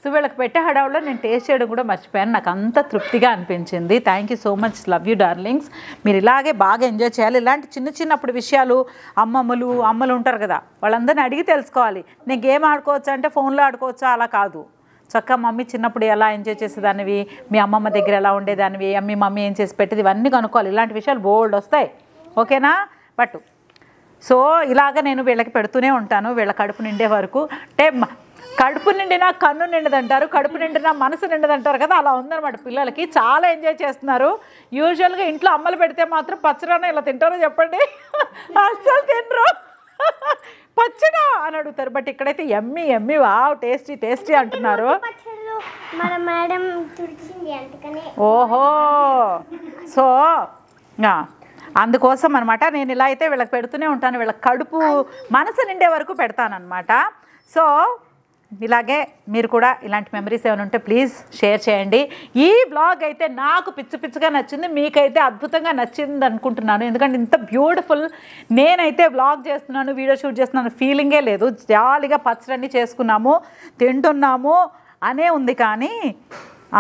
సో వీళ్ళకి పెట్టే హడావుల్లో నేను టేస్ట్ చేయడం కూడా మర్చిపోయాను. నాకు అంత తృప్తిగా అనిపించింది. Thank you so much. Love you darlings. మీరు ఇలాగే బాగా ఎంజాయ్ చేయాలి. ఇలాంటి చిన్నప్పుడు విషయాలు అమ్మలు ఉంటారు కదా, వాళ్ళందరినీ అడిగి తెలుసుకోవాలి. నేను గేమ్ ఆడుకోవచ్చా అంటే ఫోన్లో ఆడుకోవచ్చా, అలా కాదు. చక్కగా మమ్మీ చిన్నప్పుడు ఎలా ఎంజాయ్ చేసేదానివి, మీ అమ్మమ్మ దగ్గర ఎలా ఉండేదానివి, మీ మమ్మీ ఏం చేసి పెట్టేది, ఇవన్నీ కనుక్కోవాలి. ఇలాంటి విషయాలు బోల్డ్ వస్తాయి. ఓకేనా? పట్టు. సో ఇలాగ నేను వీళ్ళకి పెడుతూనే ఉంటాను వీళ్ళ కడుపు నిండే వరకు. అంటే కడుపు నిండినా కన్ను నిండదంటారు, కడుపు నిండినా మనసు నిండదంటారు కదా, అలా ఉందన్నమాట. పిల్లలకి చాలా ఎంజాయ్ చేస్తున్నారు. యూజువల్గా ఇంట్లో అమ్మలు పెడితే మాత్రం పచ్చడన్నా ఇలా తింటారో చెప్పండి, అస్సలు తినరు. పచ్చడా అని అడుగుతారు. బట్ ఇక్కడైతే ఎమ్మి వావ్ టేస్టీ అంటున్నారు. ఓహో, సో అందుకోసం అనమాట నేను ఇలా అయితే వీళ్ళకి పెడుతూనే ఉంటాను. వీళ్ళకి కడుపు మనసు నిండే వరకు పెడతానమాట. సో ఇలాగే మీరు కూడా ఇలాంటి మెమరీస్ ఏమైనా ఉంటే ప్లీజ్ షేర్ చేయండి. ఈ బ్లాగ్ అయితే నాకు పిచ్చిగా నచ్చింది, మీకైతే అద్భుతంగా నచ్చింది అనుకుంటున్నాను. ఎందుకంటే ఇంత బ్యూటిఫుల్ నేనైతే బ్లాగ్ చేస్తున్నాను, వీడియో షూట్ చేస్తున్నాను ఫీలింగే లేదు. జాలీగా పచ్చడన్నీ చేసుకున్నాము, తింటున్నాము అనే ఉంది, కానీ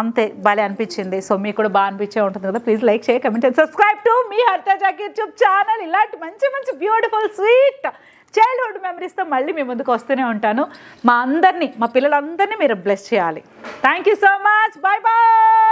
అంతే భలే అనిపించింది. సో మీకు కూడా బాగా అనిపించే ఉంటుంది కదా. ప్లీజ్ లైక్ చేయ, కమెంట్ అండ్ సబ్స్క్రైబ్ టు మీ హరితజాకి యూట్యూబ్ ఛానల్. ఇలాంటి మంచి బ్యూటిఫుల్ స్వీట్ చైల్డ్హుడ్ మెమరీస్తో మళ్ళీ మీ ముందుకు వస్తూనే ఉంటాను. మా పిల్లలందరినీ మీరు బ్లెస్ చేయాలి. Thank you so much. Bye bye.